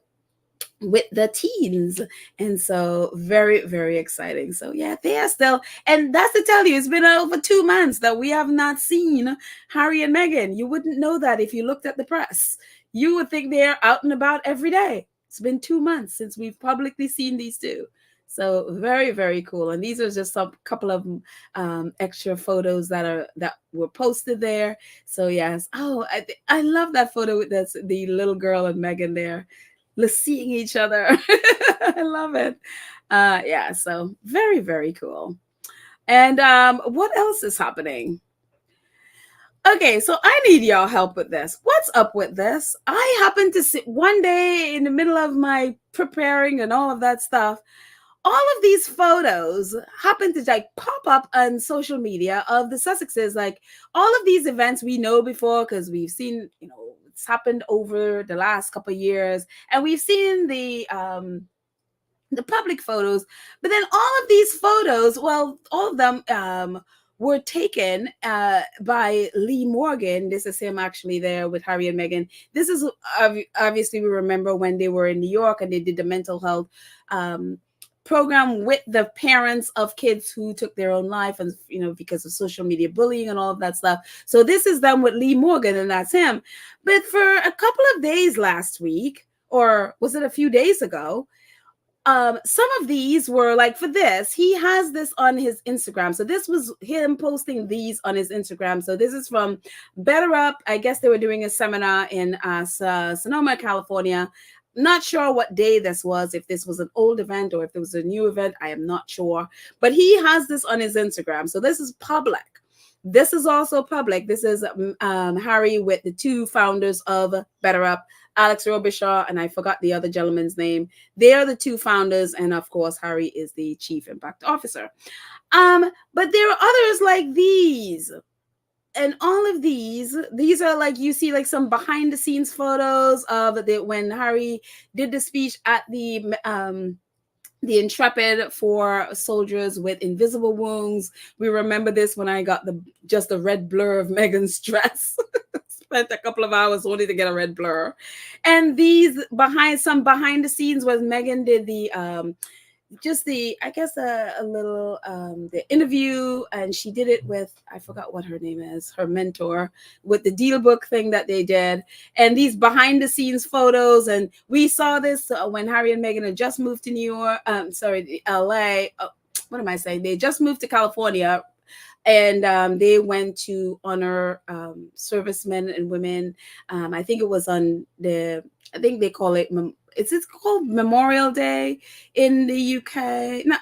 teens. And so very, very exciting. So yeah, they are still, and that's to tell you, it's been over 2 months that we have not seen Harry and Meghan. You wouldn't know that if you looked at the press. You would think they're out and about every day. It's been 2 months since we've publicly seen these two. So very, very cool. And these are just a couple of extra photos that were posted there. So yes. Oh, I love that photo with the little girl and Meghan there. Seeing each other. I love it. Yeah, so very, very cool. And what else is happening? Okay, so I need y'all help with this. What's up with this? I happened to sit one day in the middle of my preparing and all of that stuff. All of these photos happen to pop up on social media of the Sussexes. Like all of these events we know before because we've seen, it's happened over the last couple of years, and we've seen the public photos. But then all of these photos, well, all of them were taken by Lee Morgan. This is him actually there with Harry and Meghan. This is obviously we remember when they were in New York and they did the mental health program with the parents of kids who took their own life, and because of social media bullying and all of that stuff. So this is them with Lee Morgan, and that's him. But for a couple of days last week, or was it a few days ago, some of these were like, for this, he has this on his Instagram. So this was him posting these on his Instagram. So this is from Better Up. I guess they were doing a seminar in Sonoma, California. Not sure what day this was, if this was an old event or if it was a new event. I am not sure. But he has this on his Instagram. So this is public. This is also public. This is Harry with the two founders of Better Up, Alex Robichaud, and I forgot the other gentleman's name. They are the two founders. And of course, Harry is the chief impact officer. But there are others like these. And all of these are like, you see like some behind the scenes photos of when Harry did the speech at the Intrepid for soldiers with invisible wounds. We remember this when I got just the red blur of Meghan's dress. It's spent a couple of hours only to get a red blur. And these behind the scenes was Meghan did the just the I guess a little the interview, and she did it with, I forgot what her name is, her mentor, with the deal book thing that they did, and these behind the scenes photos. And we saw this when Harry and Meghan had just moved to New York, LA. What am I saying? They just moved to California, and they went to honor servicemen and women. I think it was on I think they call it, is it called Memorial Day in the UK? No,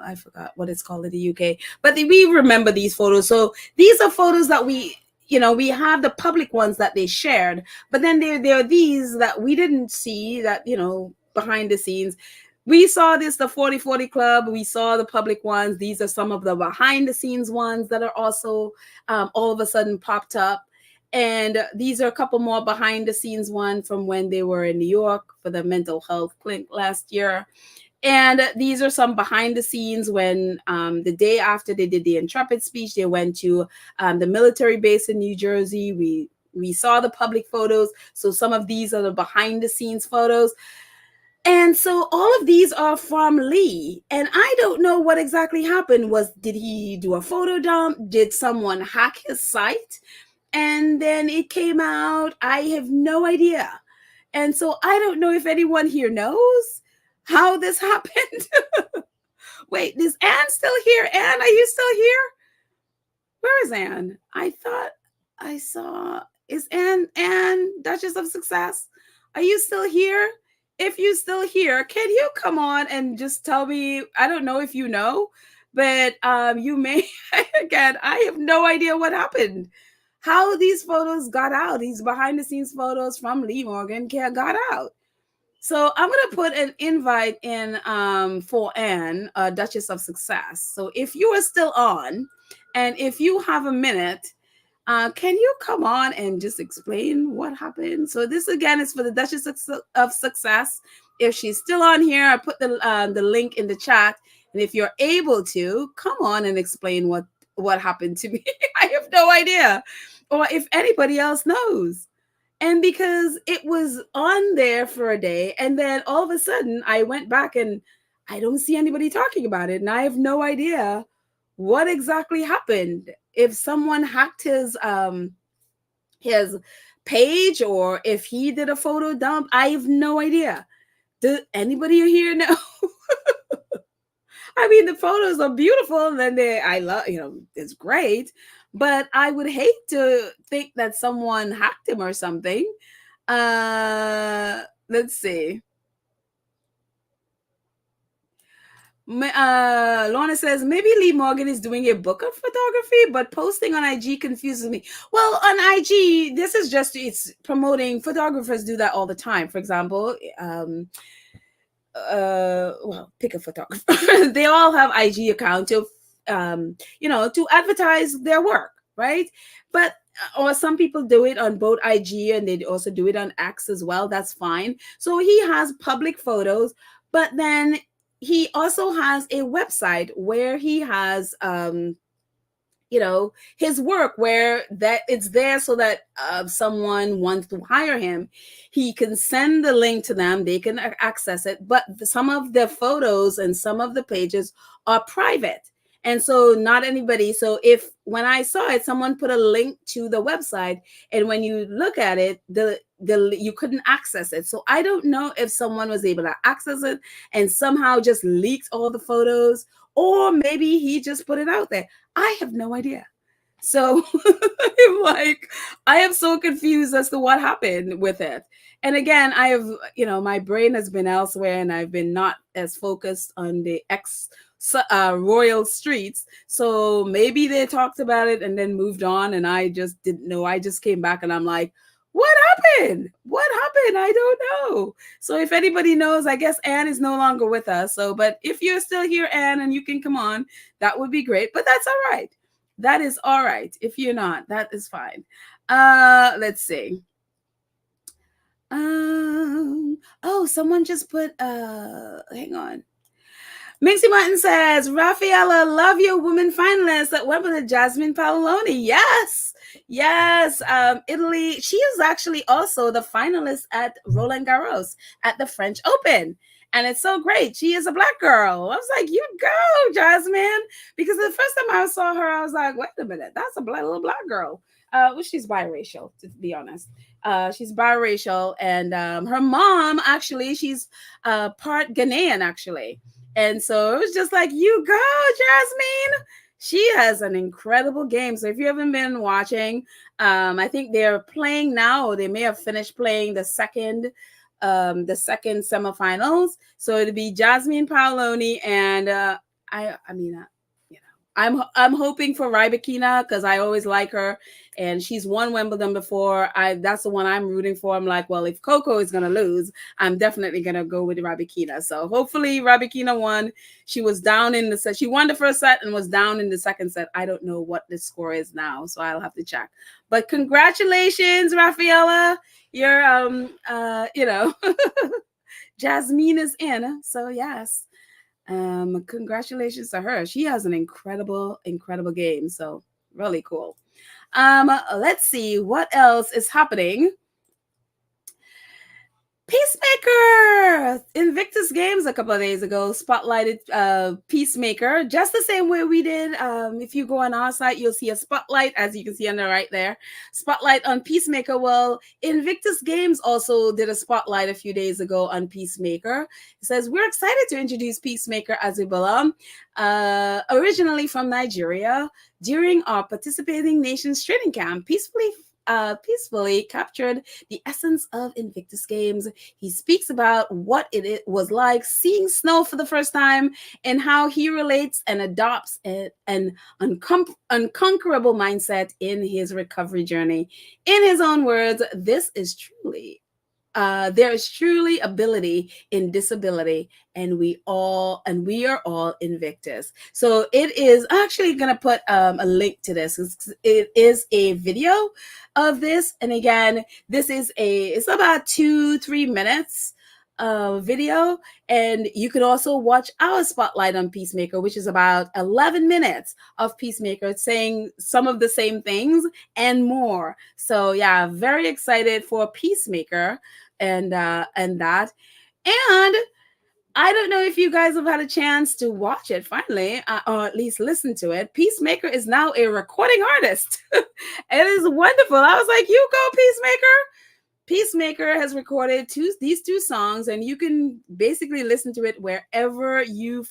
I forgot what it's called in the UK. But we remember these photos. So these are photos that we have the public ones that they shared, but then there are these that we didn't see, that, behind the scenes. We saw this, the 40/40 Club. We saw the public ones. These are some of the behind the scenes ones that are also all of a sudden popped up. And these are a couple more behind the scenes one from when they were in New York for the mental health clinic last year. And these are some behind the scenes when the day after they did the Intrepid speech, they went to the military base in New Jersey. We saw the public photos. So some of these are the behind the scenes photos. And so all of these are from Lee. And I don't know what exactly happened. Did he do a photo dump? Did someone hack his site? And then it came out. I have no idea. And so I don't know if anyone here knows how this happened. Wait, is Anne still here? Anne, are you still here? Where is Anne? I thought I saw. Is Anne, Duchess of Success? Are you still here? If you're still here, can you come on and just tell me? I don't know if you know, but you may. Again, I have no idea what happened. How these photos got out, these behind the scenes photos from Lee Morgan got out. So I'm going to put an invite in for Anne, Duchess of Success. So if you are still on, and if you have a minute, can you come on and just explain what happened? So this again is for the Duchess of Success. If she's still on here, I put the link in the chat. And if you're able to, come on and explain what happened to me. I have no idea. Or if anybody else knows. And because it was on there for a day, and then all of a sudden I went back and I don't see anybody talking about it. And I have no idea what exactly happened. If someone hacked his page, or if he did a photo dump, I have no idea. Does anybody here know? I mean, the photos are beautiful, and I love, it's great, but I would hate to think that someone hacked him or something. Let's see. Lorna says, maybe Lee Morgan is doing a book of photography, but posting on IG confuses me. Well, on IG, this is just, it's promoting. Photographers do that all the time. For example, well, pick a photographer. They all have IG account to to advertise their work, right? But or some people do it on both IG and they also do it on X as well. That's fine. So he has public photos, but then he also has a website where he has his work, where that it's there so that someone wants to hire him, he can send the link to them, they can access it. But some of the photos and some of the pages are private, and so not anybody. So if when I saw it, someone put a link to the website, and when you look at it, you couldn't access it. So I don't know if someone was able to access it and somehow just leaked all the photos, or maybe he just put it out there. I have no idea. So I am so confused as to what happened with it. And again, I have, my brain has been elsewhere, and I've been not as focused on the royal streets. So maybe they talked about it and then moved on, and I just didn't know. I just came back and I'm like, what happened? What happened? I don't know. So if anybody knows, I guess Anne is no longer with us. So, but if you're still here, Anne, and you can come on, that would be great. But that's all right. That is all right. If you're not, that is fine. Let's see. Oh, someone just put, hang on. Minxie Martin says, Rafaela, love your women finalists that went with Jasmine Paoloni. Yes. Yes. Italy. She is actually also the finalist at Roland Garros at the French Open. And it's so great. She is a Black girl. I was like, you go, Jasmine. Because the first time I saw her, I was like, wait a minute. That's a little Black girl. Well, she's biracial, to be honest. She's biracial. And her mom, actually, she's part Ghanaian, actually. And so it was just like, you go, Jasmine. She has an incredible game. So if you haven't been watching, I think they're playing now, or they may have finished playing the second semifinals. So it'd be Jasmine Paoloni and I'm hoping for Rybakina because I always like her, and she's won Wimbledon before. That's the one I'm rooting for. I'm like, well, if Coco is gonna lose, I'm definitely gonna go with Rybakina. So hopefully Rybakina won. She was down in the set. She won the first set and was down in the second set. I don't know what the score is now, so I'll have to check. But congratulations, Rafaela. You're Jasmine is in. So yes. Congratulations to her. She has an incredible game. So really cool. Let's see what else is happening. Peacemaker! Invictus Games a couple of days ago spotlighted Peacemaker just the same way we did. If you go on our site, you'll see a spotlight, as you can see on the right there. Spotlight on Peacemaker. Well, Invictus Games also did a spotlight a few days ago on Peacemaker. It says, we're excited to introduce Peacemaker Azibula, originally from Nigeria. During our participating nations training camp, peacefully captured the essence of Invictus Games. He speaks about what it was like seeing snow for the first time and how he relates and adopts an unconquerable mindset in his recovery journey. In his own words, there is truly ability in disability, and we are all Invictus. So it is actually going to put a link to this. It is a video of this, and again, it's about 2-3 minutes video, and you can also watch our spotlight on Peacemaker, which is about 11 minutes of Peacemaker saying some of the same things and more. So yeah, very excited for Peacemaker and that. And I don't know if you guys have had a chance to watch it finally, or at least listen to it. Peacemaker is now a recording artist. It is wonderful. I was like, you go, Peacemaker. Peacemaker has recorded these two songs, and you can basically listen to it wherever you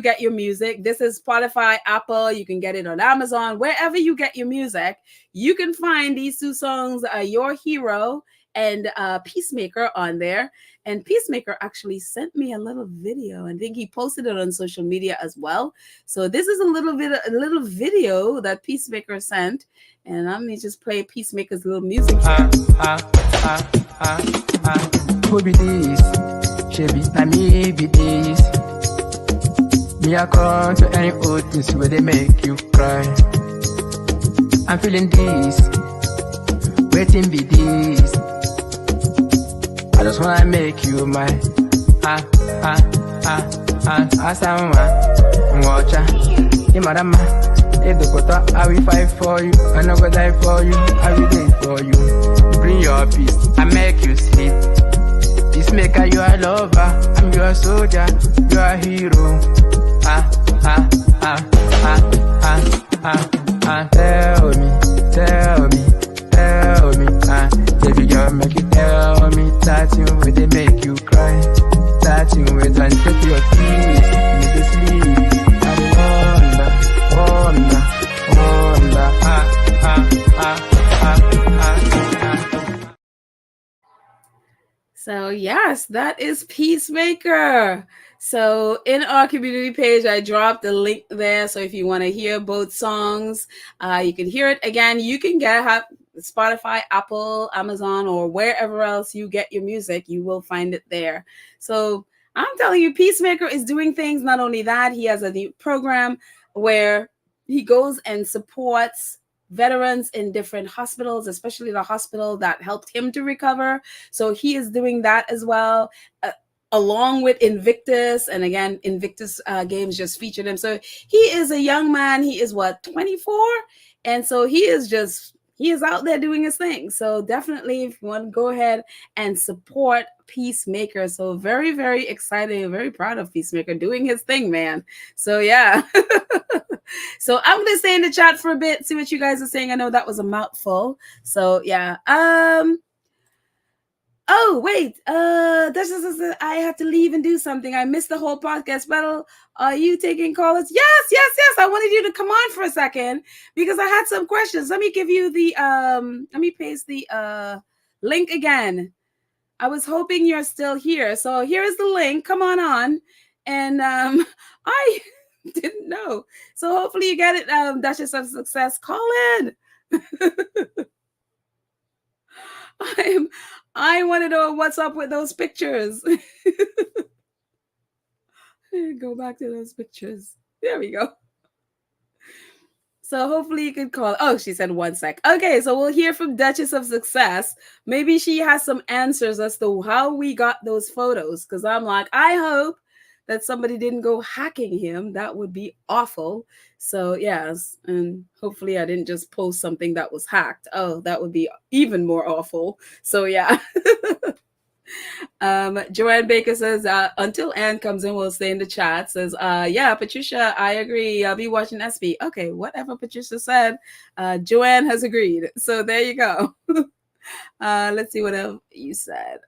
get your music. This is Spotify, Apple. You can get it on Amazon. Wherever you get your music, you can find these two songs, Your Hero and Peacemaker, on there. And Peacemaker actually sent me a little video. I think he posted it on social media as well. So this is a little video that Peacemaker sent. And I'm going to just play Peacemaker's little music here. Who be this? She be, na me be this. Me I come to any old things where they make you cry. I'm feeling this, waiting be this. I just wanna make you mine. Asama, watcha, Imadama. If the quota, I will fight for you. I no go die for you. I will wait for you. Bring your peace, I make you sleep. Peacemaker, you are lover. I'm your soldier, you are hero. Tell me, baby girl, make you tell me that you way they make you cry. That you way and take your keys, make you sleep. I wonder. So yes, that is Peacemaker. So in our community page, I dropped the link there. So if you want to hear both songs, you can hear it again. You can get Spotify, Apple, Amazon, or wherever else you get your music. You will find it there. So I'm telling you, Peacemaker is doing things. Not only that, he has a new program where he goes and supports veterans in different hospitals, especially the hospital that helped him to recover. So he is doing that as well. along with Invictus. And again, Invictus Games just featured him. So he is a young man. He is what, 24? And so he is out there doing his thing. So definitely, if you want to go ahead and support Peacemaker. So very, very excited and very proud of Peacemaker doing his thing, man. So yeah. So I'm gonna stay in the chat for a bit, see what you guys are saying. I know that was a mouthful. So yeah. Oh wait, I have to leave and do something. I missed the whole podcast battle. Are you taking callers? Yes, yes, yes. I wanted you to come on for a second because I had some questions. Let me give you the let me paste the link again. I was hoping you're still here. So here's the link. Come on. And I didn't know. So hopefully you get it. Duchess of Success, call in. I want to know what's up with those pictures. Go back to those pictures. There we go. So hopefully you can call. Oh, she said 1 sec. Okay, so we'll hear from Duchess of Success. Maybe she has some answers as to how we got those photos. Because I'm like, I hope that somebody didn't go hacking him. That would be awful. So yes, and hopefully I didn't just post something that was hacked. Oh, that would be even more awful. So yeah. Joanne Baker says, until Anne comes in, we'll stay in the chat. Says, yeah, Patricia, I agree. I'll be watching ESPY. Okay, whatever Patricia said, Joanne has agreed. So there you go. Let's see what else you said.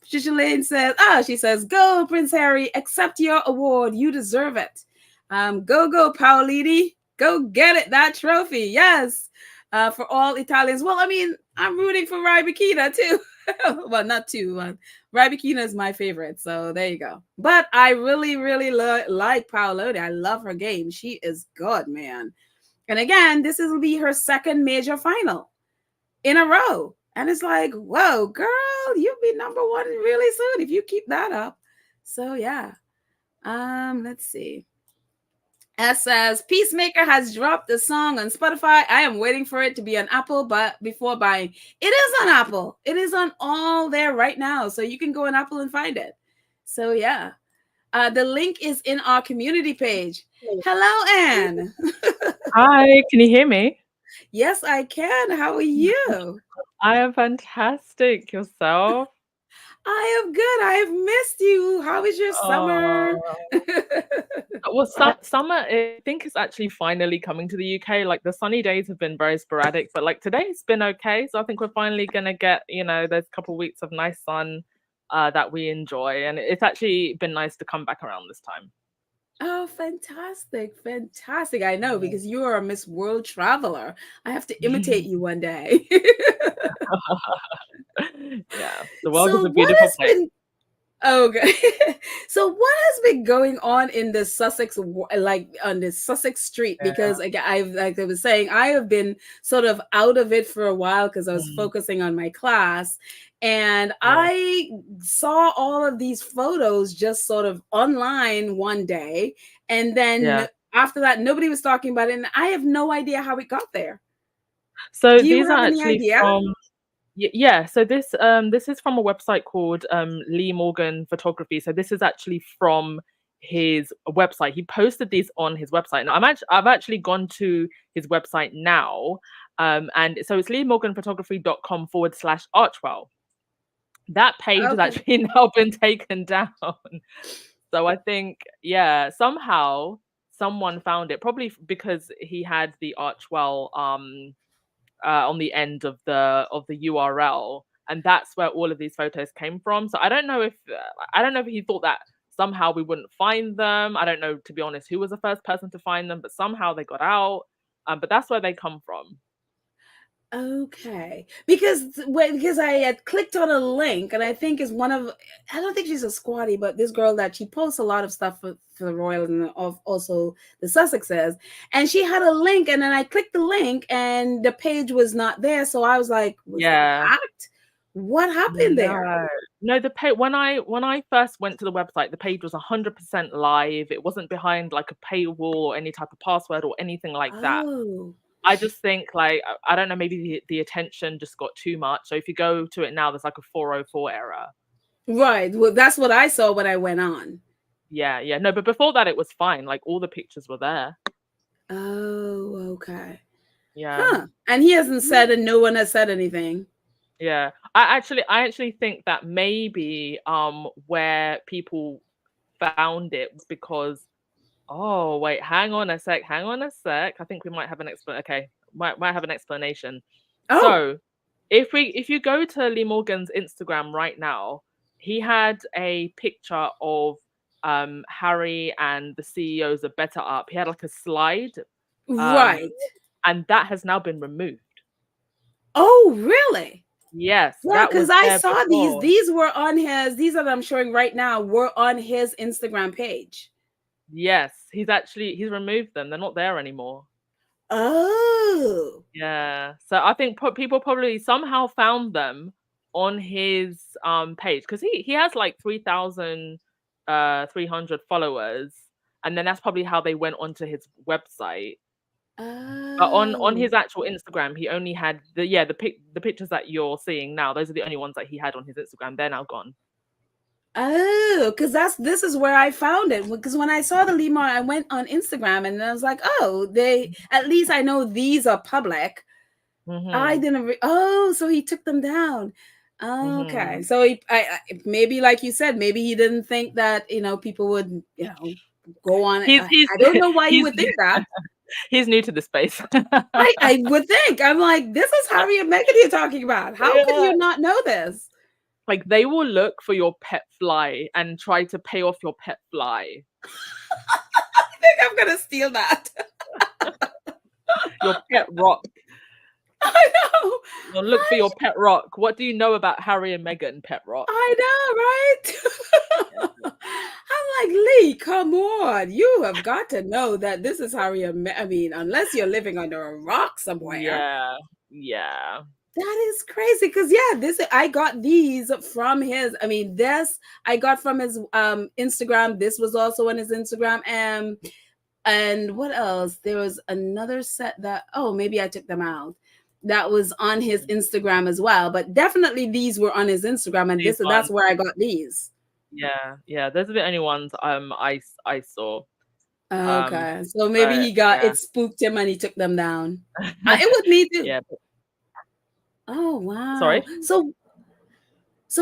Patricia Lane says, she says, go, Prince Harry, accept your award. You deserve it. Go, Paolini. Go get it, that trophy. Yes. For all Italians. Well, I mean, I'm rooting for Rybakina too. Well, not too. Rybakina is my favorite, so there you go. But I really, really like Paoloni. I love her game. She is good, man. And again, this will be her second major final in a row. And it's like, whoa, girl, you'll be number one really soon if you keep that up. So yeah. Let's see. S says, Peacemaker has dropped the song on Spotify. I am waiting for it to be on Apple, but before buying. It is on Apple. It is on all there right now. So you can go on Apple and find it. So yeah. The link is in our community page. Hello, Anne. Hi, can you hear me? Yes, I can. How are you? I am fantastic. Yourself? I am good. I have missed you. How is your summer? Well, summer, I think, is actually finally coming to the UK. Like, the sunny days have been very sporadic, but like today's been okay. So I think we're finally gonna get, those couple weeks of nice sun that we enjoy, and it's actually been nice to come back around this time. Oh, fantastic. I know, because you are a Miss World Traveler. I have to imitate you one day. Yeah, the world is a beautiful place. Okay. So what has been going on in the Sussex, like on the Sussex street? Because again, like I was saying, I have been sort of out of it for a while because I was focusing on my class. And I saw all of these photos just sort of online one day. And then after that, nobody was talking about it. And I have no idea how it got there. So these are actually from... Yeah, so this is from a website called Lee Morgan Photography. So this is actually from his website. He posted these on his website. Now I've actually gone to his website now, and so it's leemorganphotography.com/Archwell. That page has actually now been taken down. So I think, somehow someone found it, probably because he had the Archwell on the end of the URL, and that's where all of these photos came from. So I don't know if he thought that somehow we wouldn't find them. I don't know, to be honest, who was the first person to find them, but somehow they got out. But that's where they come from. Okay, because I had clicked on a link, and I think is one of, I don't think she's a squatty, but this girl that she posts a lot of stuff for the Royal and also the Sussexes, and she had a link, and then I clicked the link, and the page was not there, so I was like, was that hacked? What happened there? No, the page, when I first went to the website, the page was 100% live. It wasn't behind like a paywall or any type of password or anything like that. I just think, like, I don't know, maybe the attention just got too much. So if you go to it now, there's like a 404 error. Right. Well, that's what I saw when I went on. Yeah. No, but before that, it was fine. Like all the pictures were there. Oh, okay. Yeah. Huh. And he hasn't said, and no one has said anything. Yeah. I actually think that maybe where people found it was because, oh wait, hang on a sec. I think we might have an might have an explanation. Oh, So if you go to Lee Morgan's Instagram right now, he had a picture of Harry and the CEOs of Better Up. He had like a slide, um, right. and that has now been removed. Oh, really? Yes, Yeah, that because was I there saw these. before. These were on his, these that I'm showing right now were on his Instagram page. Yes, he's removed them. They're not there anymore. Oh. Yeah. So I think people probably somehow found them on his page because he has like 3,300 followers, and then that's probably how they went onto his website. But on Oh. his actual Instagram, he only had the pictures that you're seeing now. Those are the only ones that he had on his Instagram. They're now gone. Oh, because this is where I found it. Because when I saw the Lima, I went on Instagram and I was like, oh, they at least I know these are public. I Mhm. didn't. Oh, so he took them down. Okay, Mhm. so maybe like you said, maybe he didn't think that people would go on. He's I don't know why you he's would think that. he's new to the space. I would think. I'm like, this is Harry and Meghan you're talking about. How could Yeah. you not know this? Like they will look for your pet fly and try to pay off your pet fly. I think I'm gonna steal that. Your pet rock. I know. They'll look for your pet rock. What do you know about Harry and Meghan, pet rock? I know, right? I'm like, Lee, come on. You have got to know that this is Harry. I mean, unless you're living under a rock somewhere. Yeah. Yeah. That is crazy because I got these from his. I mean, this I got from his Instagram. This was also on his Instagram, and what else? There was another set that maybe I took them out. That was on his Instagram as well, but definitely these were on his Instagram, and These that's ones. where I got these. Yeah. Those are the only ones I saw. Okay, so maybe But he got yeah. it spooked him and he took them down. It was me too. Yeah. Oh wow! Sorry. So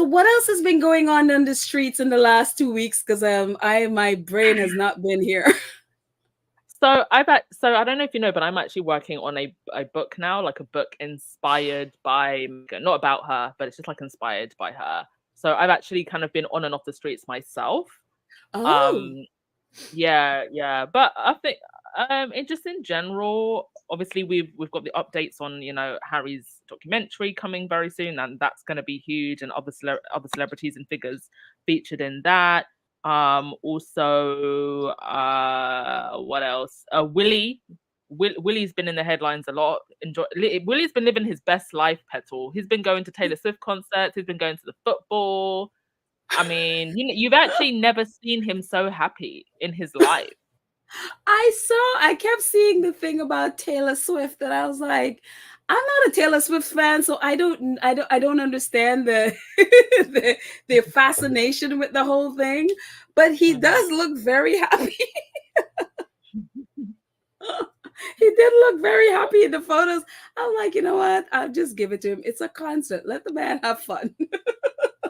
what else has been going on the streets in the last 2 weeks? Because my brain has not been here. So I don't know if you know, but I'm actually working on a book now, like a book inspired by Meghan. Not about her, but it's just like inspired by her. So I've actually kind of been on and off the streets myself. Oh, Um, yeah. But I think just in general, obviously we've got the updates on Harry's documentary coming very soon, and that's going to be huge, and other celebrities and figures featured in that. Also, what else? Willie's been in the headlines a lot. Willie's been living his best life, Petal. He's been going to Taylor Swift concerts. He's been going to the football. I mean, you've actually never seen him so happy in his life. I kept seeing the thing about Taylor Swift, and I was like, I'm not a Taylor Swift fan, so I don't understand the the fascination with the whole thing. But he does look very happy. He did look very happy in the photos. I'm like, you know what? I'll just give it to him. It's a concert. Let the man have fun.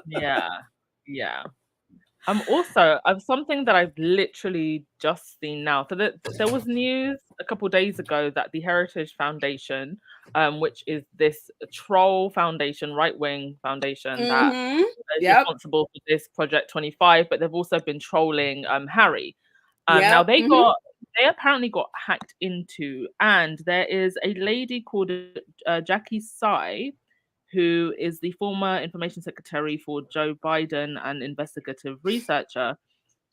Yeah. Also, something that I've literally just seen now. So there was news a couple of days ago that the Heritage Foundation, which is this troll foundation, right-wing foundation that Mm-hmm. is Yep. responsible for this Project 25, but they've also been trolling Harry. Now Yep. they apparently got hacked into, and there is a lady called Jackie Tsai, who is the former information secretary for Joe Biden and investigative researcher.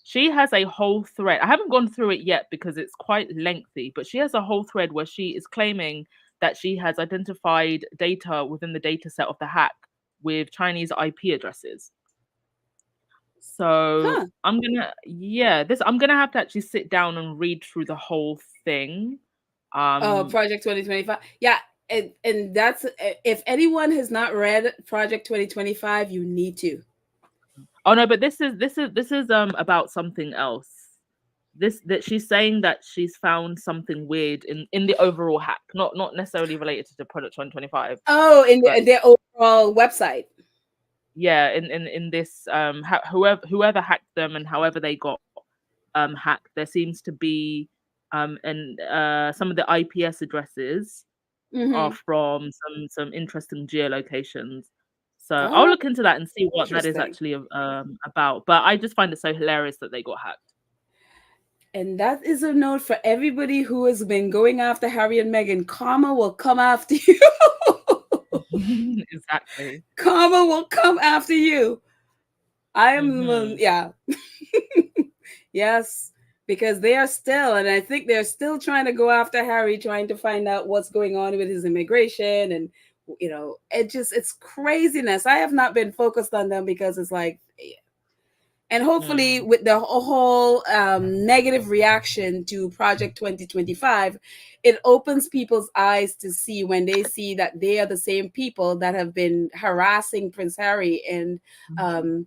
She has a whole thread. I haven't gone through it yet because it's quite lengthy, but she has a whole thread where she is claiming that she has identified data within the data set of the hack with Chinese IP addresses. So I'm gonna have to actually sit down and read through the whole thing. Project 2025. Yeah, and that's, if anyone has not read Project 2025, you need to. Oh no, but this is about something else. That she's saying that she's found something weird in the overall hack, not necessarily related to the product 2025. Oh, in But their overall website. yeah, in this whoever hacked them and however they got hacked, there seems to be and some of the IPS addresses are Mm-hmm. from some interesting geolocations. So I'll Oh, look into that and see what that is interesting. actually about. But I just find it so hilarious that they got hacked. And that is a note for everybody who has been going after Harry and Meghan. Karma will come after you. Exactly. Karma will come after you. I am, Hmm. yeah. Yes, because they are still, and I think they're still trying to go after Harry, trying to find out what's going on with his immigration. And, it's craziness. I have not been focused on them because it's like, and hopefully Mm. with the whole negative reaction to Project 2025, it opens people's eyes to see when they see that they are the same people that have been harassing Prince Harry and um,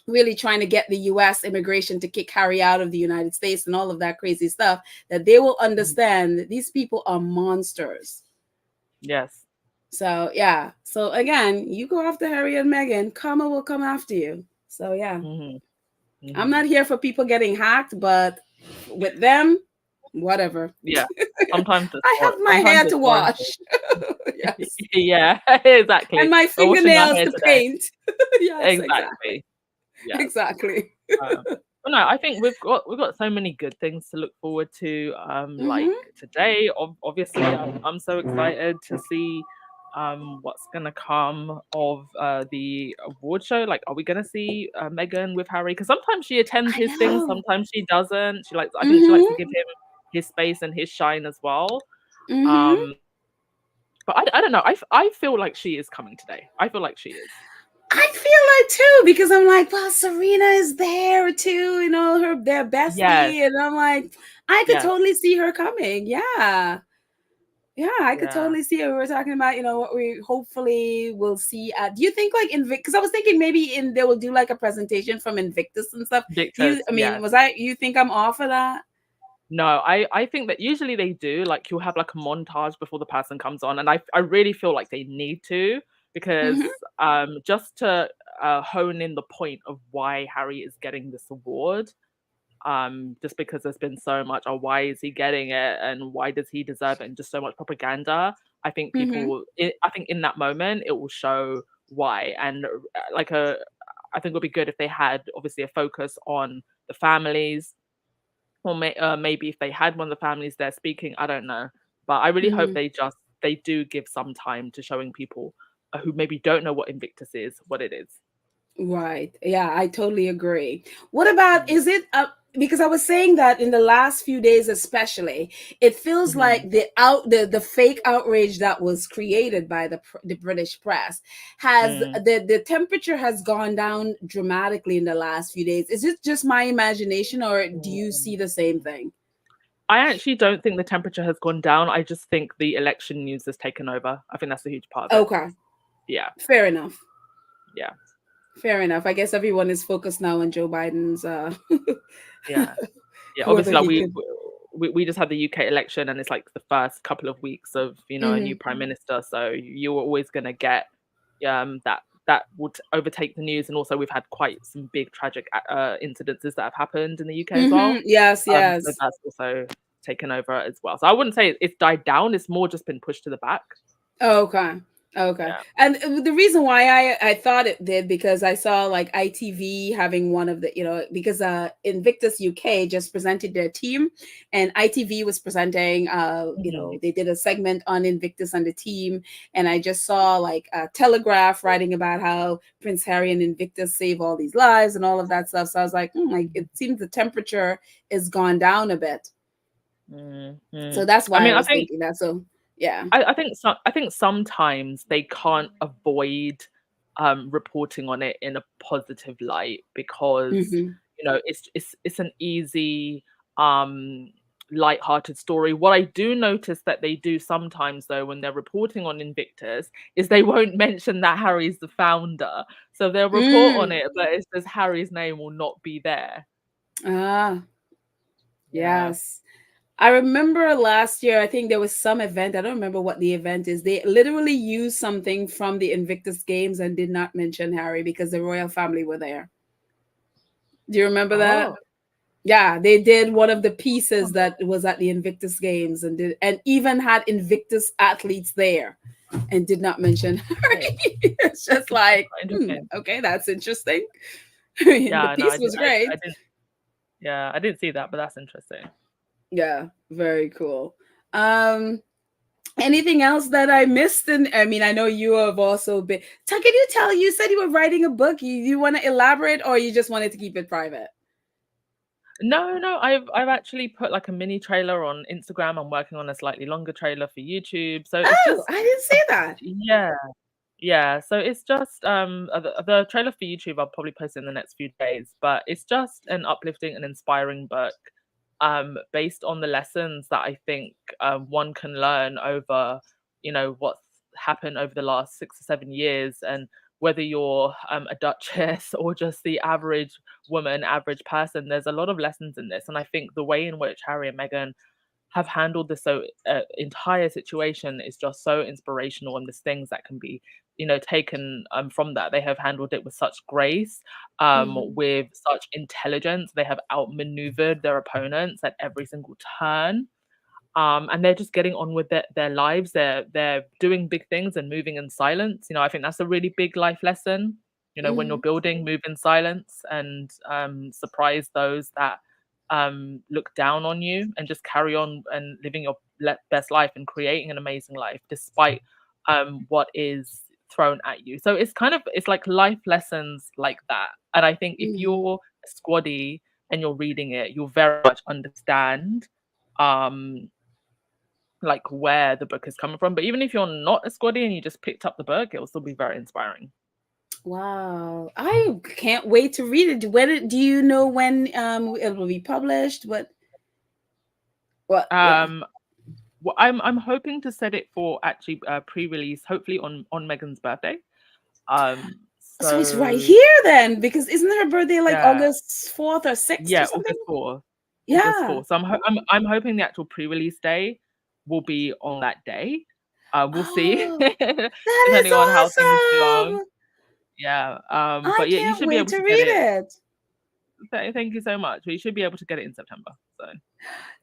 really trying to get the US immigration to kick Harry out of the United States and all of that crazy stuff, that they will understand that these people are monsters. Yes. So, yeah. So, again, you go after Harry and Meghan, karma will come after you. So, yeah. Hmm. I'm Hmm. not here for people getting hacked, but with them, whatever. Yeah. Sometimes it's I have my sometimes hair to it's warranted. wash. Yes. Yeah, And exactly. my We're washing our fingernails hair to today. paint. Yes, exactly. Exactly. Yes. Exactly. But no, I think we've got so many good things to look forward to. Like Mm-hmm. today, obviously, I'm so excited to see what's gonna come of the award show. Like, are we gonna see Meghan with Harry? Because sometimes she attends I his things, know. sometimes she doesn't. I think she likes to Mm-hmm. give him his space and his shine as well. Mm-hmm. Um, but I don't know. I feel like she is coming today. I feel like she is. I feel like too, because I'm like, well, Serena is there too, their Yes. bestie. And I'm like, I could Yes. totally see her coming. Yeah. Yeah, I could Yeah. totally see it. We were talking about, what we hopefully will see at. Do you think like Invictus? Because I was thinking maybe they will do like a presentation from Invictus and stuff. Victor's. I mean, Yes. you think I'm off of that? No, I think that usually they do, like, you'll have, like, a montage before the person comes on, and I really feel like they need to because, Mm-hmm. just to, hone in the point of why Harry is getting this award, just because there's been so much, "Oh, why is he getting it, and why does he deserve it?" and just so much propaganda. I think Mm-hmm. I think in that moment, it will show why, and, I think it would be good if they had, obviously, a focus on the families, or maybe if they had one of the families there speaking, I don't know. But I really hope Mm-hmm. they do give some time to showing people who maybe don't know what Invictus is, what it is. Right. Yeah, I totally agree. What about, Mm. is it because I was saying that in the last few days especially, it feels Mhm. like the fake outrage that was created by the British press has Mm. the temperature has gone down dramatically in the last few days. Is it just my imagination or do you Mm. see the same thing? I actually don't think the temperature has gone down. I just think the election news has taken over. I think that's a huge part of it. Okay. Yeah. Fair enough. Yeah. Fair enough. I guess everyone is focused now on Joe Biden's Yeah. Yeah. whoever Obviously, like he could. we just had the UK election, and it's like the first couple of weeks of a new Mhm. prime minister. So you were always going to get that would overtake the news, and also we've had quite some big tragic incidences that have happened in the UK as well. Yes, So yes. that's also taken over as well. So I wouldn't say it's died down. It's more just been pushed to the back. Okay. Okay. Yeah. And the reason why I thought it did, because I saw like ITV having one of the, because Invictus UK just presented their team and ITV was presenting, Mhm. they did a segment on Invictus and the team. And I just saw like a Telegraph writing about how Prince Harry and Invictus save all these lives and all of that stuff. So I was like, like it seems the temperature is gone down a bit. So Mhm. that's I why I mean, was thinking that. So yeah. I think sometimes they can't avoid reporting on it in a positive light because Hmm. it's an easy um light-hearted story. What I do notice that they do sometimes, though, when they're reporting on Invictus, is they won't mention that Harry's the founder. So they'll report on it, but it says Harry's name will not be there. Ah, Yeah. yes. I remember last year, I think there was some event. I don't remember what the event is. They literally used something from the Invictus Games and did not mention Harry because the royal family were there. Do you remember that? Oh, Yeah, they did one of the pieces that was at the Invictus Games and even had Invictus athletes there and did not mention Harry. It's just like, interesting. okay, that's interesting. I mean, Yeah, the no, piece was great. I didn't. Yeah, I didn't see that, but that's interesting. Yeah, very cool. Anything else that I missed? And I mean, I know you have also been. Can you tell? You said you were writing a book. You want to elaborate, or you just wanted to keep it private? No, I've actually put like a mini trailer on Instagram. I'm working on a slightly longer trailer for YouTube. So it's Oh, just I didn't see that. yeah. Yeah, so it's just the trailer for YouTube I'll probably post in the next few days, but it's just an uplifting and inspiring book based on the lessons that I think one can learn over, what's happened over the last 6 or 7 years, and whether you're a duchess or just the average woman, average person, there's a lot of lessons in this. And I think the way in which Harry and Meghan have handled this entire situation is just so inspirational, and there's things that can be taken from that. They have handled it with such grace, with such intelligence. They have outmaneuvered their opponents at every single turn, and they're just getting on with their lives. They're doing big things and moving in silence. I think that's a really big life lesson. When you're building, move in silence, and surprise those that look down on you, and just carry on and living your best life and creating an amazing life despite what is thrown at you. So it's like life lessons like that. And I think if you're a squaddy and you're reading it, you'll very much understand like where the book is coming from. But even if you're not a squaddy and you just picked up the book, it will still be very inspiring. Wow, I can't wait to read it. When do you know when it will be published? What? Yeah. Well, I'm hoping to set it for actually pre-release, hopefully on Megan's birthday. So it's right So here then, because isn't her birthday like yeah, August 4th or 6th or yeah, something? August 4th. August Yeah. 4th. So I'm hoping the actual pre-release day will be on that day. We'll see, Oh, that is depending on how things go. awesome. Yeah. I But yeah, you can't should be wait able to to get read it. it. Thank you so much. But you should be able to get it in September. So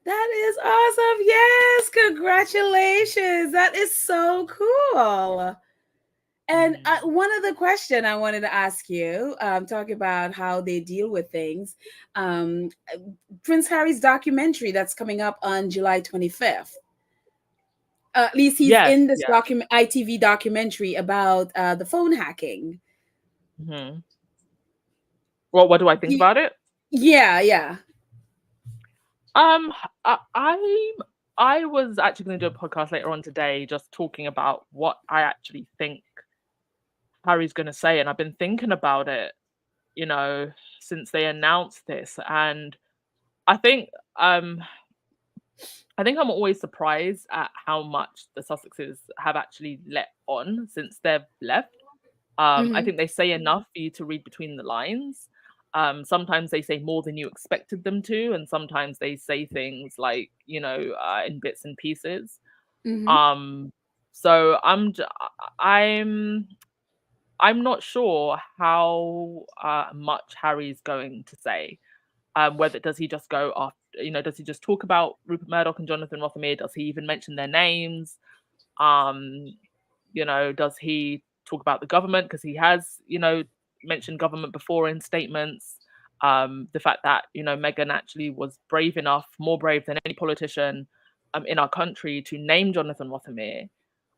That is awesome. Yes, congratulations. That is so cool. And one other question I wanted to ask you, talking about how they deal with things, Prince Harry's documentary that's coming up on July 25th. At least he's yes, in this yeah. ITV documentary about the phone hacking. Hmm. Well, what do I think about it? Yeah. I was actually going to do a podcast later on today, just talking about what I actually think Harry's going to say, and I've been thinking about it, since they announced this, and I think I'm always surprised at how much the Sussexes have actually let on since they've left. I think they say enough for you to read between the lines. Sometimes they say more than you expected them to, and sometimes they say things like, in bits and pieces. So I'm not sure how much Harry's going to say. Whether does he just go off, does he just talk about Rupert Murdoch and Jonathan Rothermere? Does he even mention their names? Does he talk about the government? Because he has, mentioned government before in statements. The fact that, Meghan actually was brave enough, more brave than any politician in our country, to name Jonathan Rothermere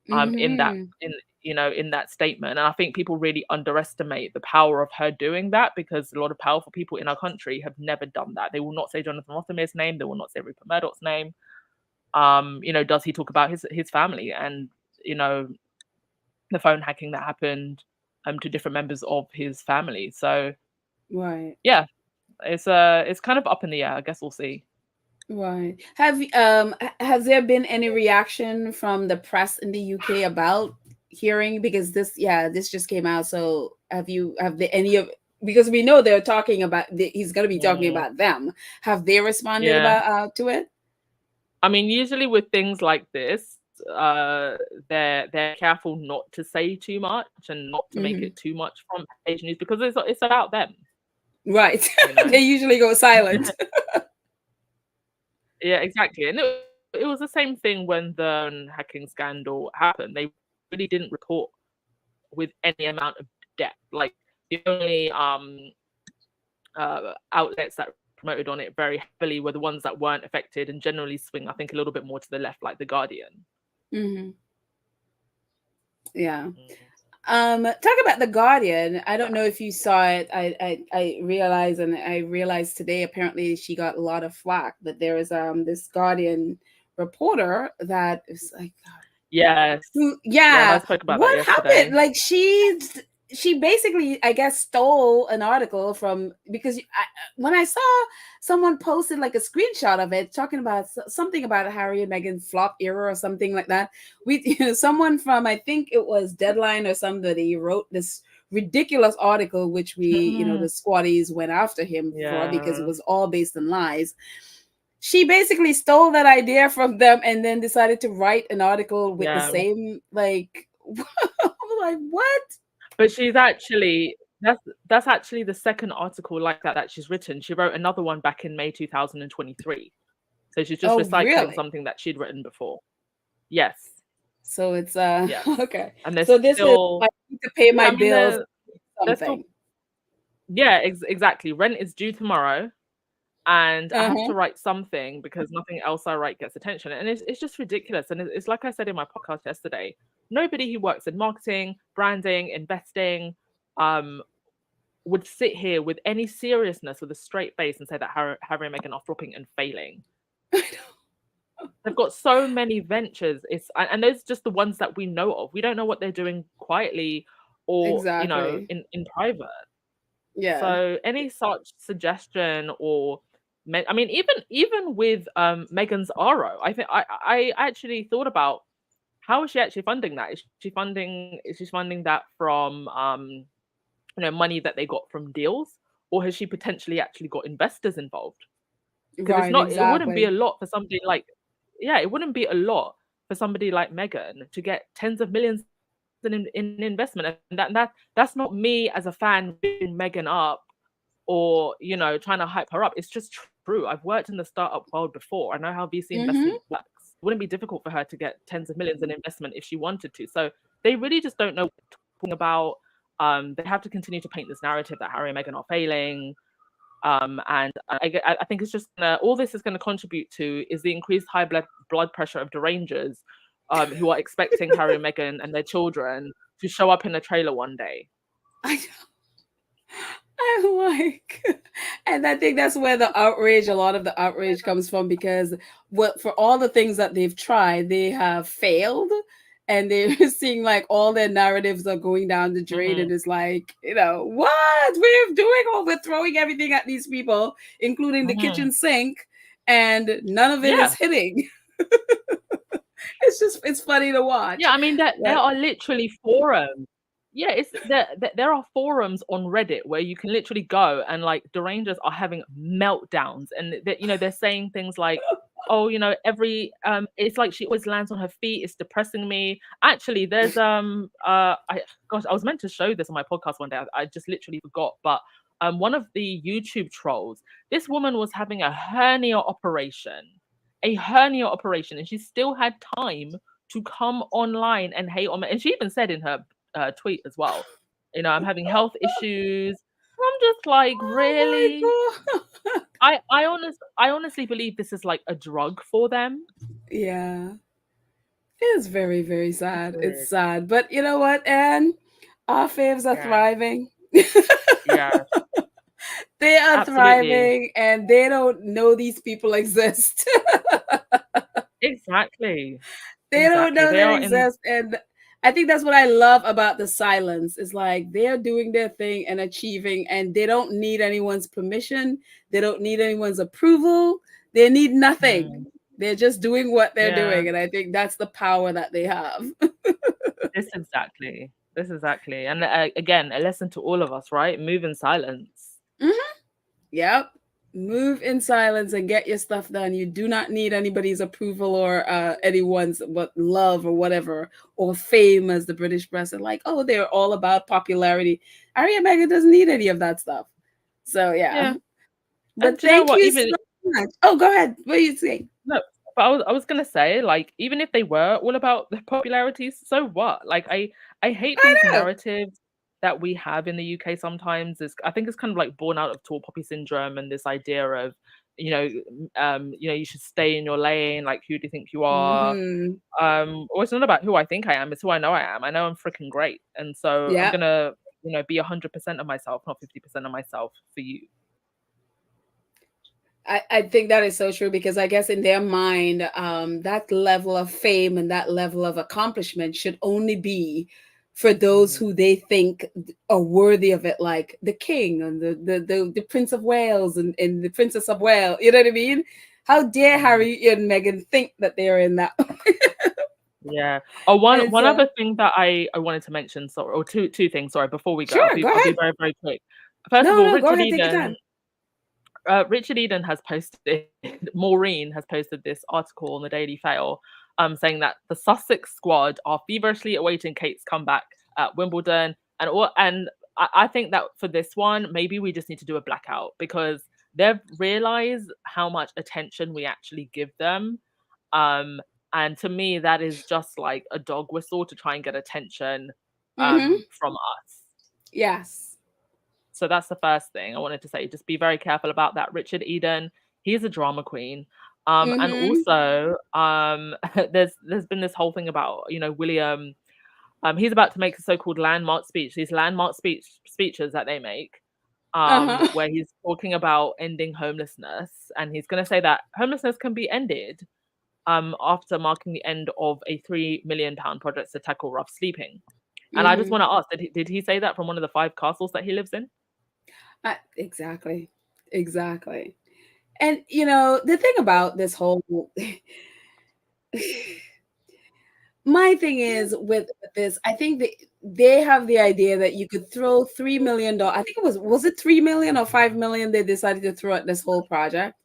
in that statement. And I think people really underestimate the power of her doing that, because a lot of powerful people in our country have never done that. They will not say Jonathan Rothermere's name. They will not say Rupert Murdoch's name. Does he talk about his family and, the phone hacking that happened to different members of his family? So Right. yeah, it's kind of up in the air. I guess we'll see. Right. Has there been any reaction from the press in the UK about hearing, because this just came out, so have the any of, because we know they're talking about he's going to be talking Mm, about them. Have they responded yeah. about to it? I mean, usually with things like this, they're careful not to say too much and not to make Hmm. it too much front page news because it's about them, Right. you know. They usually go silent. Yeah, exactly. And it was the same thing when the hacking scandal happened. They really didn't report with any amount of depth. Like the only outlets that promoted on it very heavily were the ones that weren't affected and generally swing, I think, a little bit more to the left, like the Guardian. Hmm. Yeah. Mm. Talk about the Guardian. I don't Yeah. know if you saw it. I realized today apparently she got a lot of flack, but there is this Guardian reporter that is like, Yes. Yes, I yeah, spoke about that what happened? yesterday. Like she basically, I guess, stole an article from, because when I saw someone posted like a screenshot of it talking about something about Harry and Meghan flop era or something like that. Someone from, I think it was Deadline or somebody, wrote this ridiculous article which the squatties went after him for because it Yeah. was all based on lies. She basically stole that idea from them and then decided to write an article with the Yeah. same, like, I'm like, what? But she's actually that's actually the second article like that she's written. She wrote another one back in May 2023. So she's just Oh, recycling really? something that she'd written before. Yes. So it's Yes. okay. And there's So this is, still I need to pay yeah, my I mean bills, they're still something. yeah, exactly. Rent is due tomorrow and I have Uh-huh. to write something because nothing else I write gets attention. And it's just ridiculous. And it's like I said in my podcast yesterday, nobody who works in marketing, branding, investing, um, would sit here with any seriousness with a straight face and say that Harry and Meghan are flopping and failing. They've got so many ventures. And those are just the ones that we know of. We don't know what they're doing quietly or, Exactly. in private. Yeah. So any such suggestion or I mean, even with Meghan's RO, I think I actually thought about how is she actually funding that? Is she funding that from money that they got from deals, or has she potentially actually got investors involved? Because Right, it wouldn't be a exactly. lot for somebody like yeah, it wouldn't be a lot for somebody like Meghan to get tens of millions in investment. And that's not me as a fan bigging Meghan up or trying to hype her up. It's just true. I've worked in the startup world before. I know how VC Mm-hmm. investment works. It wouldn't be difficult for her to get tens of millions in investment if she wanted to. So they really just don't know what they're talking about. They have to continue to paint this narrative that Harry and Meghan are failing. And I think it's just all this is going to contribute to is the increased high blood pressure of derangers who are expecting Harry and Meghan and their children to show up in a trailer one day. I'm like, and I think that's where a lot of the outrage comes from, because for all the things that they've tried, they have failed, and they're seeing like all their narratives are going down the drain, Mm-hmm. and it's like, what we're doing, we're throwing everything at these people, including the Mm-hmm. kitchen sink, and none of it is Yeah. hitting. It's funny to watch. Yeah, I mean there But are literally forums. Yeah, it's there are forums on Reddit where you can literally go and like derangers are having meltdowns and they're saying things like, oh, it's like she always lands on her feet, it's depressing me. Actually, there's I was meant to show this on my podcast one day. I just literally forgot, but one of the YouTube trolls, this woman was having a hernia operation. And she still had time to come online and hate on me. And she even said in her tweet as well, I'm having health issues. I'm just like, really? oh my god. I honestly believe this is like a drug for them. Yeah. It's very, very It's sad. weird. It's sad. But you know what, Anne? Our faves are Yeah. thriving. Yeah. They are Absolutely. thriving, and they don't know these people exist. Exactly. They don't Exactly. know They they are in exist. And I think that's what I love about the silence. It's like they're doing their thing and achieving, and they don't need anyone's permission. They don't need anyone's approval. They need nothing. They're just doing what they're Yeah. doing. And I think that's the power that they have. This exactly. This exactly. And again, a lesson to all of us, right? Move in silence. Yep. Move in silence and get your stuff done. You do not need anybody's approval or anyone's love or whatever, or fame, as the British press are like, oh, they're all about popularity. Harry and Meghan doesn't need any of that stuff. So yeah. But thank you so much. Oh, go ahead. What are you saying? No, but I was gonna say, like, even if they were all about the popularity, so what? Like, I hate these narratives that we have in the UK sometimes. I think it's kind of like born out of tall poppy syndrome and this idea of, you should stay in your lane. Like, who do you think you are? Or it's not about who I think I am. It's who I know I am. I know I'm freaking great, and so I'm gonna, be 100% of myself, not 50% of myself for you. I think that is so true, because I guess in their mind, that level of fame and that level of accomplishment should only be for those who they think are worthy of it, like the king and the Prince of Wales and the Princess of Wales. You know what I mean? How dare Harry and Meghan think that they're in that? Yeah. Oh, one other thing that I wanted to mention, or two things, sorry, before we go. Sure, I'll be very, very quick. First of all, Richard Eden. Richard Eden has posted, Maureen has posted this article on the Daily Fail, saying that the Sussex squad are feverishly awaiting Kate's comeback at Wimbledon, and I think that for this one, maybe we just need to do a blackout, because they've realized how much attention we actually give them, and to me, that is just like a dog whistle to try and get attention from us. Yes. So that's the first thing I wanted to say. Just be very careful about that. Richard Eden, he's a drama queen. And also, there's been this whole thing about, William. He's about to make a so-called landmark speech. These landmark speeches that they make, where he's talking about ending homelessness, and he's going to say that homelessness can be ended after marking the end of a £3 million project to tackle rough sleeping. And I just want to ask, did he say that from one of the 5 castles that he lives in? Exactly. And the thing about this whole my thing is with this, I think they have the idea that you could throw $3 million. I think was it 3 million or 5 million they decided to throw at this whole project?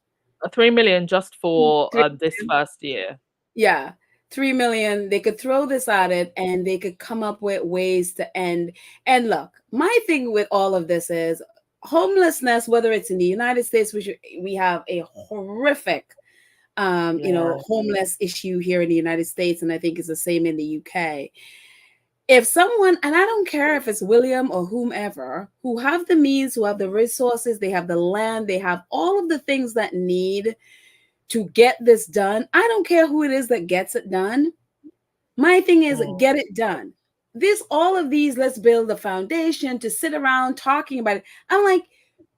3 million just for this first year. Yeah. 3 million, they could throw this at it and they could come up with ways to end. And look, my thing with all of this is homelessness, whether it's in the United States, which we have a horrific, homeless issue here in the United States, and I think it's the same in the UK. If someone, and I don't care if it's William or whomever, who have the means, who have the resources, they have the land, they have all of the things that need to get this done. I don't care who it is that gets it done. My thing is get it done. All of these, let's build a foundation to sit around talking about it. I'm like,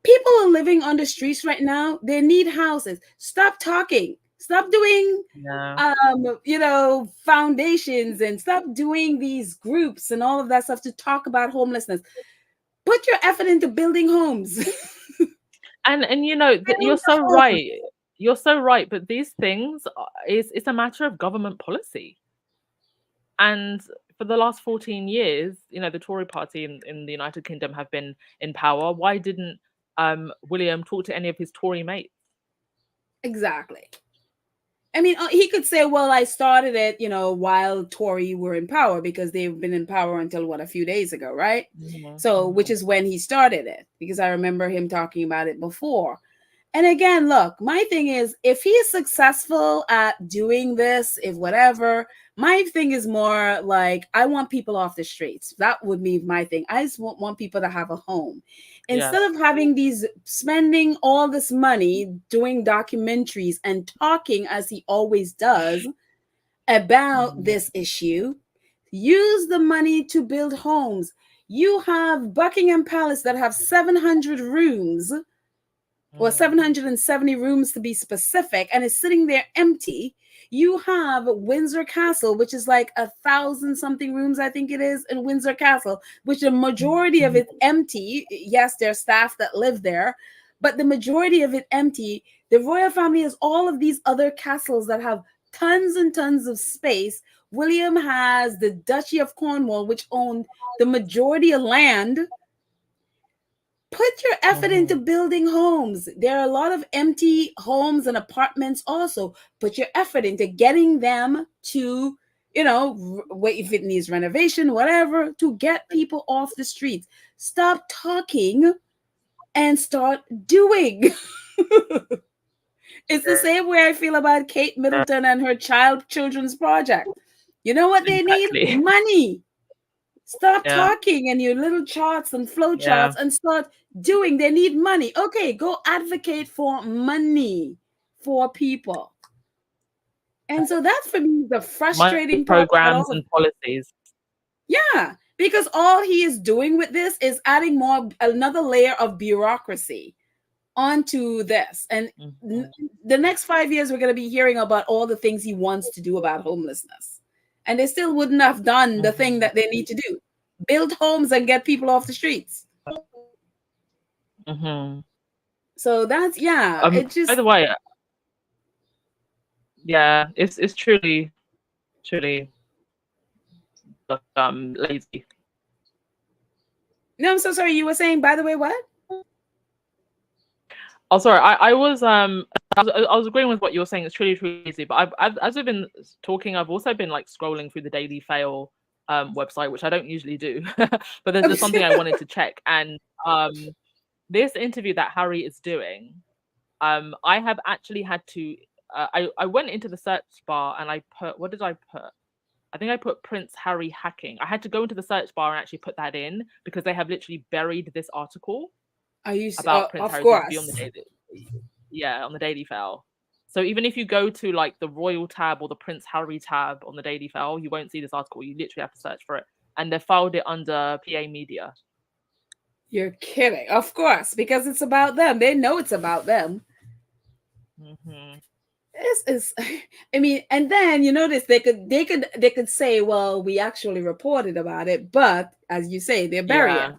people are living on the streets right now. They need houses. Stop talking. Stop doing, foundations, and stop doing these groups and all of that stuff to talk about homelessness. Put your effort into building homes. and you're so right. You're so right. But these things, it's a matter of government policy. And for the last 14 years, the Tory party in the United Kingdom have been in power. Why didn't William talk to any of his Tory mates? Exactly. I mean, he could say, well, I started it, while Tory were in power, because they've been in power until a few days ago, right? So, which is when he started it, because I remember him talking about it before. And again, look, my thing is, if he is successful at doing this, if whatever, my thing is more like, I want people off the streets. That would be my thing. I just want people to have a home. Instead of having spending all this money doing documentaries and talking, as he always does, about this issue, use the money to build homes. You have Buckingham Palace that have 700 rooms, or 770 rooms to be specific, and it's sitting there empty. You have Windsor Castle, which is like 1,000-something rooms, I think it is, in Windsor Castle, which the majority of it empty. Yes, there's staff that live there, but the majority of it empty. The royal family has all of these other castles that have tons and tons of space. William has the Duchy of Cornwall, which owned the majority of land. Put your effort into building homes. There are a lot of empty homes and apartments also. Put your effort into getting them to, if it needs renovation, whatever, to get people off the streets. Stop talking and start doing. It's the same way I feel about Kate Middleton and her children's project. You know what they need? Money. Stop talking in your little charts and flow charts and start doing. They need money. Okay, go advocate for money for people. And so that's for me the frustrating part. Programs and policies. Yeah, because all he is doing with this is adding another layer of bureaucracy onto this. And the next 5 years, we're going to be hearing about all the things he wants to do about homelessness. And they still wouldn't have done the thing that they need to do. Build homes and get people off the streets. So that's, it just... By the way, it's truly lazy. No, I'm so sorry. You were saying, by the way, what? Oh, sorry. I was agreeing with what you were saying. It's truly easy. But as we've been talking, I've also been like scrolling through the Daily Fail website, which I don't usually do, but there's just something I wanted to check. And this interview that Harry is doing, I have actually had to. I went into the search bar and I put, what did I put? I think I put Prince Harry hacking. I had to go into the search bar and actually put that in because they have literally buried this article. About Prince Harry on the Daily, on the Daily Fail. So even if you go to like the Royal tab or the Prince Harry tab on the Daily Fail, you won't see this article. You literally have to search for it, and they filed it under PA Media. You're kidding, of course, because it's about them. They know it's about them. This is, I mean, and then you notice they could say, well, we actually reported about it, but as you say, they're burying it.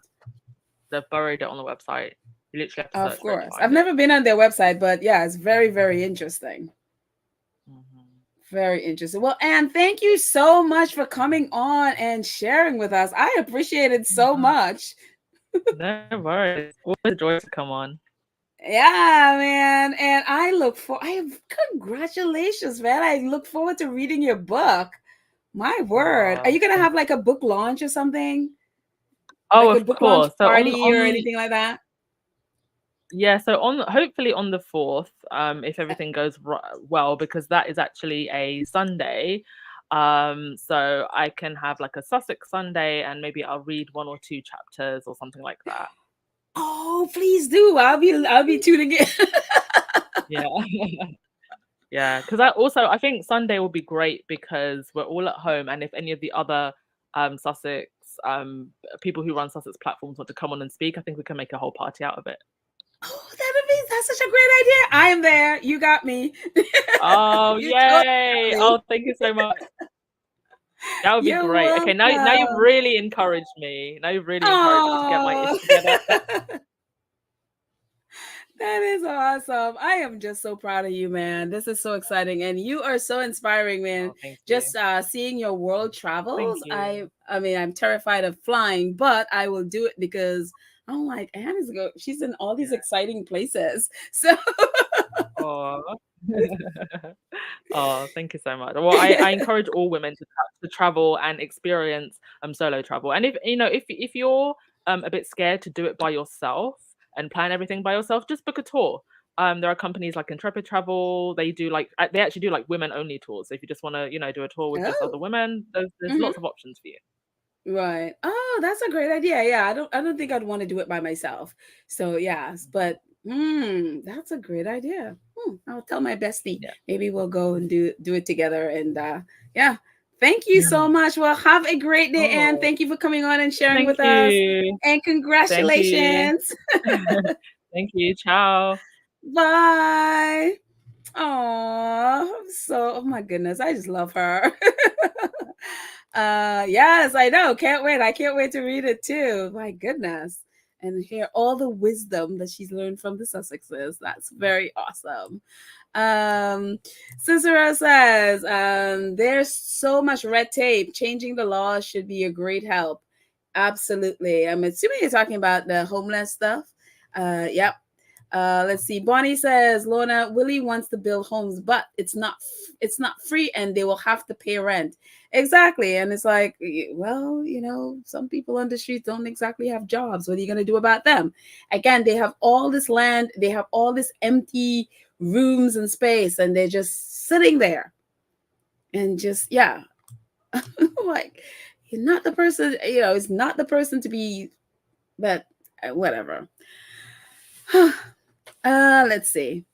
They've buried it on the website. You literally have to search. Of course. I've never been on their website, but yeah, it's very, very interesting. Very interesting. Well, Anne, thank you so much for coming on and sharing with us. I appreciate it so much. No worries. Always a joy to come on. Yeah, man. And congratulations, man. I look forward to reading your book. My word. Are you going to have like a book launch or something? Oh, like of course. So party or anything like that? Yeah, so hopefully on the 4th, if everything goes well, because that is actually a Sunday. So I can have like a Sussex Sunday and maybe I'll read 1 or 2 chapters or something like that. Oh, please do. I'll be tuning in. Yeah, because I think Sunday will be great because we're all at home, and if any of the other Sussex people who run Sussex platforms want to come on and speak, I think we can make a whole party out of it. Oh, that's such a great idea. I am there. You got me. Oh, yay. Oh, thank you so much. That would be great. Welcome. Okay, now you've really encouraged me. Now you've really encouraged me to get my ish together. That is awesome. I am just so proud of you, man. This is so exciting. And you are so inspiring, man. Just seeing your world travels. I mean, I'm terrified of flying, but I will do it because I'm like, Anna's she's in all these exciting places. So Oh, thank you so much. Well, I encourage all women to travel and experience solo travel. And if you're a bit scared to do it by yourself and plan everything by yourself, just book a tour. There are companies like Intrepid Travel. They actually do like women only tours. So if you just want to do a tour with just other women, there's lots of options for you. Right. Oh, that's a great idea. Yeah, I don't think I'd want to do it by myself. So yes, but that's a great idea. I'll tell my bestie. Yeah. Maybe we'll go and do it together. And thank you so much. Well, have a great day, Anne. Thank you for coming on and sharing with us. And congratulations. Thank you. Ciao. Bye. Oh, so, oh my goodness, I just love her. Yes, I know. Can't wait. I can't wait to read it too. My goodness. And hear all the wisdom that she's learned from the Sussexes. That's very awesome. Cicero says, there's so much red tape. Changing the law should be a great help. Absolutely. I'm assuming you're talking about the homeless stuff. Yep. Let's see. Bonnie says, Lorna, Willie wants to build homes, but it's not free, and they will have to pay rent. Exactly. And it's like, well, some people on the streets don't exactly have jobs. What are you going to do about them? Again, they have all this land, they have all this empty rooms and space, and they're just sitting there. And just, yeah. Like, you're not the person, it's not the person to be, but whatever. Let's see.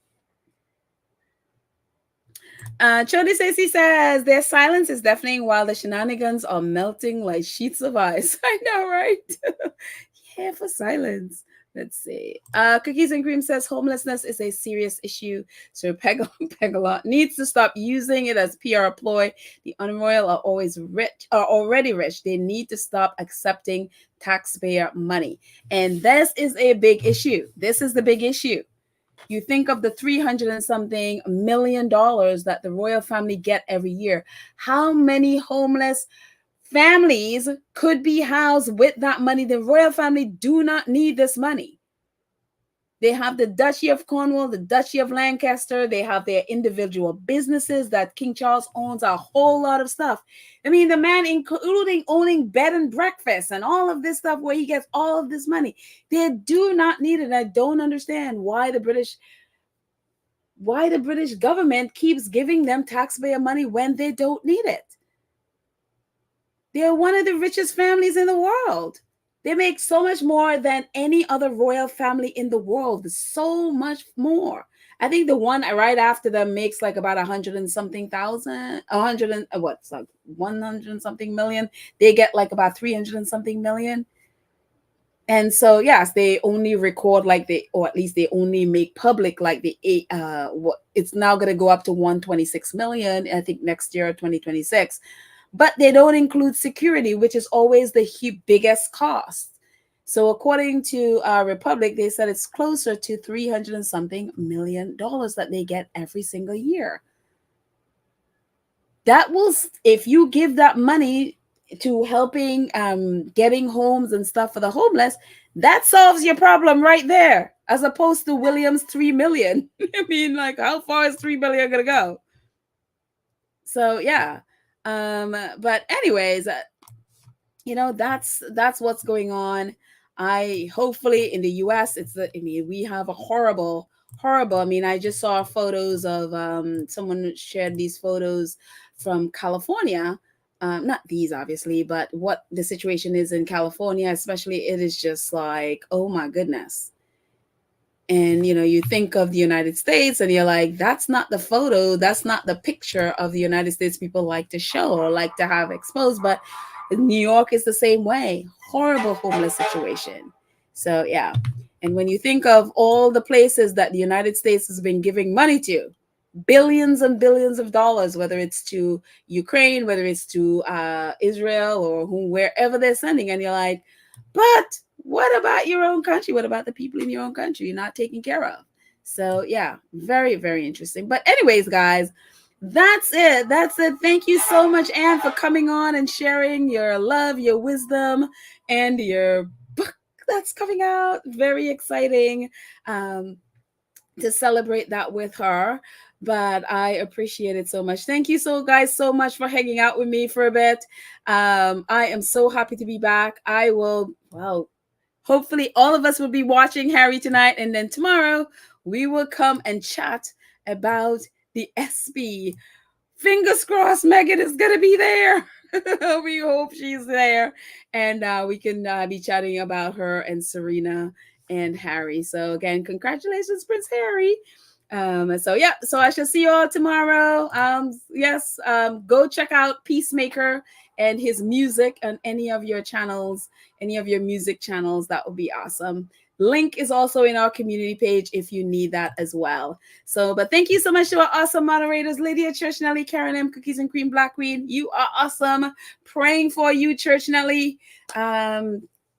Chody Stacey says, their silence is deafening while the shenanigans are melting like sheets of ice. I know, right? Yeah, for silence. Let's see. Cookies and Cream says, homelessness is a serious issue, so Pegalot needs to stop using it as PR ploy. The unroyal are already rich. They need to stop accepting taxpayer money. And this is a big issue. This is the big issue. You think of the $300 and something million that the royal family get every year. How many homeless families could be housed with that money? The royal family do not need this money. They have the Duchy of Cornwall, the Duchy of Lancaster. They have their individual businesses that King Charles owns, a whole lot of stuff. I mean, the man, including owning bed and breakfast and all of this stuff where he gets all of this money. They do not need it. I don't understand why the British government keeps giving them taxpayer money when they don't need it. They're one of the richest families in the world. They make so much more than any other royal family in the world. So much more. I think the one right after them makes like about 100 and something thousand, 100 and what's like 100 and something million. They get like about 300 and something million. And so, yes, they only record or at least they only make public it's now going to go up to 126 million, I think next year, 2026. But they don't include security, which is always the biggest cost. So according to Republic, they said it's closer to 300 and something million that they get every single year. That will, if you give that money to helping getting homes and stuff for the homeless, that solves your problem right there, as opposed to Williams 3 million. I mean, like, how far is 3 million gonna go? So yeah. But anyways, that's what's going on. Hopefully in the US, we have a horrible, I mean, I just saw photos of someone shared these photos from California. Not these, obviously, but what the situation is in California, especially, it is just like, oh my goodness. And, you think of the United States and you're like, that's not the photo. That's not the picture of the United States people like to show or like to have exposed. But New York is the same way. Horrible homeless situation. So, yeah. And when you think of all the places that the United States has been giving money to, billions and billions of dollars, whether it's to Ukraine, whether it's to Israel or wherever they're sending, and you're like, but what about your own country? What about the people in your own country you're not taking care of? So yeah, very, very interesting. But anyways, guys, that's it. Thank you so much, Anne, for coming on and sharing your love, your wisdom, and your book that's coming out. Very exciting to celebrate that with her. But I appreciate it so much. Thank you guys so much for hanging out with me for a bit. I am so happy to be back. Hopefully all of us will be watching Harry tonight. And then tomorrow we will come and chat about the ESPY. Fingers crossed Meghan is going to be there. We hope she's there. And we can be chatting about her and Serena and Harry. So again, congratulations, Prince Harry. So I shall see you all tomorrow. Go check out Peacemaker and his music on any of your channels, any of your music channels. That would be awesome. Link is also in our community page if you need that as well. So, but thank you so much to our awesome moderators, Lydia, Church Nelly, Karen M, Cookies and Cream, Black Queen. You are awesome. Praying for you, Church Nelly.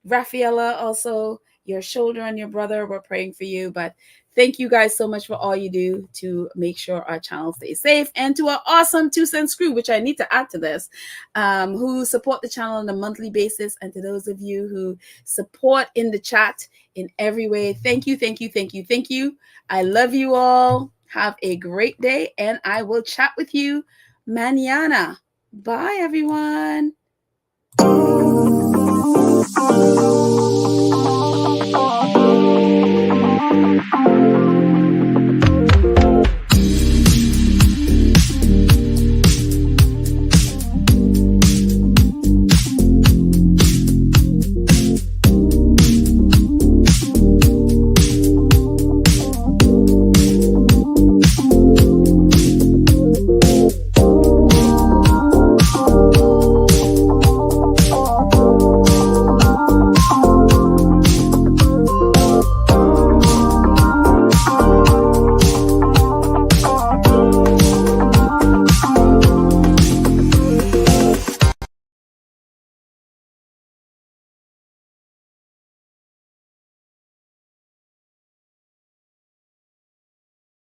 Rafaela, also your shoulder and your brother, we're praying for you. But thank you guys so much for all you do to make sure our channel stays safe. And to our awesome 2 cents crew, which I need to add to this, who support the channel on a monthly basis. And to those of you who support in the chat in every way, thank you, thank you, thank you, thank you. I love you all. Have a great day. And I will chat with you mañana. Bye, everyone.